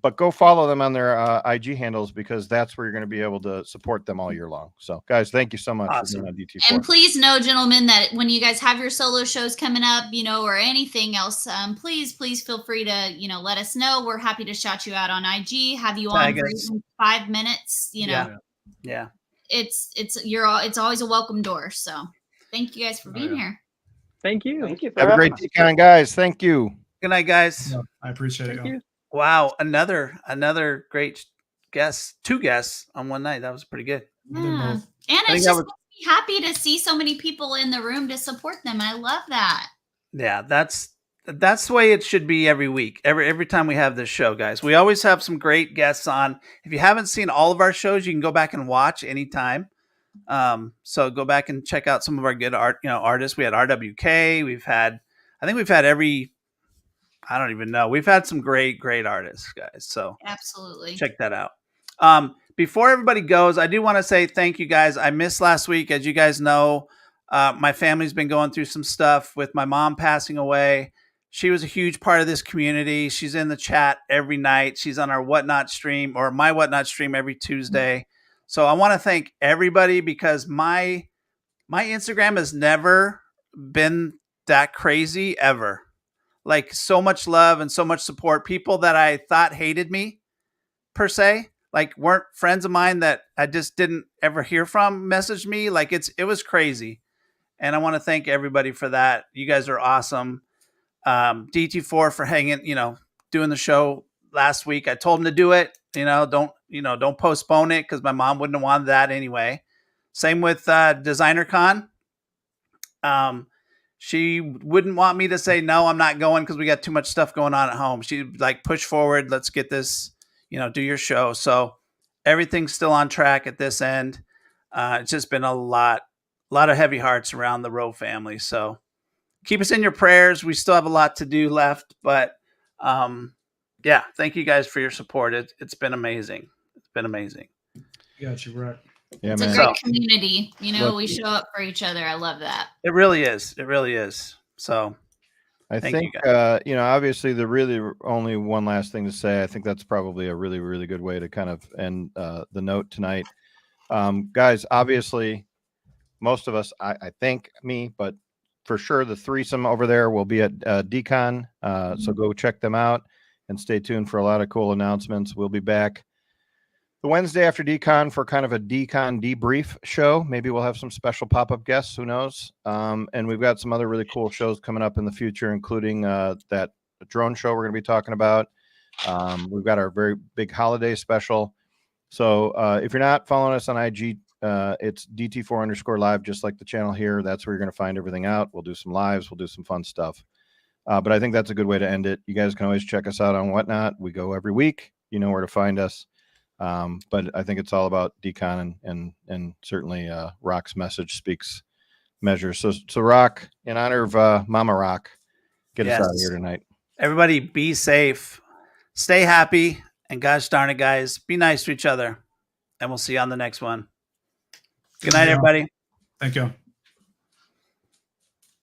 But go follow them on their IG handles, because that's where you're going to be able to support them all year long. So, guys, thank you so much for being on DT4. And please know, gentlemen, that when you guys have your solo shows coming up, or anything else, please feel free to, let us know. We're happy to shout you out on IG, have you on for even 5 minutes. Yeah. It's always a welcome door. So, thank you guys for being here. Thank you. Thank you. For Have a great DCON, guys. Thank you. Good night, guys. Yeah, I appreciate it. Thank you. Wow, another great guest. 2 guests on one night. That was pretty good. Yeah. And it's just makes me happy to see so many people in the room to support them. I love that. Yeah, that's the way it should be every week. Every time we have this show, guys. We always have some great guests on. If you haven't seen all of our shows, you can go back and watch anytime. So go back and check out some of our good artists. We had RWK. I think we've had I don't even know. We've had some great artists, guys. So absolutely check that out. Before everybody goes, I do want to say thank you, guys. I missed last week. As you guys know, my family's been going through some stuff with my mom passing away. She was a huge part of this community. She's in the chat every night. She's on our Whatnot stream, or my Whatnot stream, every Tuesday. So I want to thank everybody, because my Instagram has never been that crazy ever. Like, so much love and so much support. People that I thought hated me, per se, like weren't friends of mine that I just didn't ever hear from, messaged me. Like, it was crazy. And I want to thank everybody for that. You guys are awesome. DT4 for hanging, doing the show last week. I told him to do it. Don't postpone it, because my mom wouldn't have wanted that anyway. Same with Designer Con. She wouldn't want me to say, no, I'm not going, because we got too much stuff going on at home. She'd like, push forward. Let's get this, do your show. So everything's still on track at this end. It's just been a lot of heavy hearts around the Rowe family. So keep us in your prayers. We still have a lot to do left, but thank you guys for your support. It's been amazing. It's been amazing. Got you, right. Yeah, it's man. a great community. We show up for each other. I love that. It really is. It really is. So I think, obviously the really only one last thing to say, I think that's probably a really, really good way to kind of end the note tonight. Guys, obviously most of us, I think me, but for sure the threesome over there will be at DCON. So go check them out and stay tuned for a lot of cool announcements. We'll be back the Wednesday after DCON for kind of a DCON debrief show. Maybe we'll have some special pop-up guests, who knows? And we've got some other really cool shows coming up in the future, including that drone show we're going to be talking about. We've got our very big holiday special. So if you're not following us on IG, it's DT4_live, just like the channel here. That's where you're going to find everything out. We'll do some lives. We'll do some fun stuff. But I think that's a good way to end it. You guys can always check us out on Whatnot. We go every week. You know where to find us. But I think it's all about DCON, and certainly Rock's message speaks measures. So Rock, in honor of Mama Rock, get us out of here tonight. Everybody be safe, stay happy, and gosh darn it, guys, be nice to each other. And we'll see you on the next one. Good night, everybody. Thank you.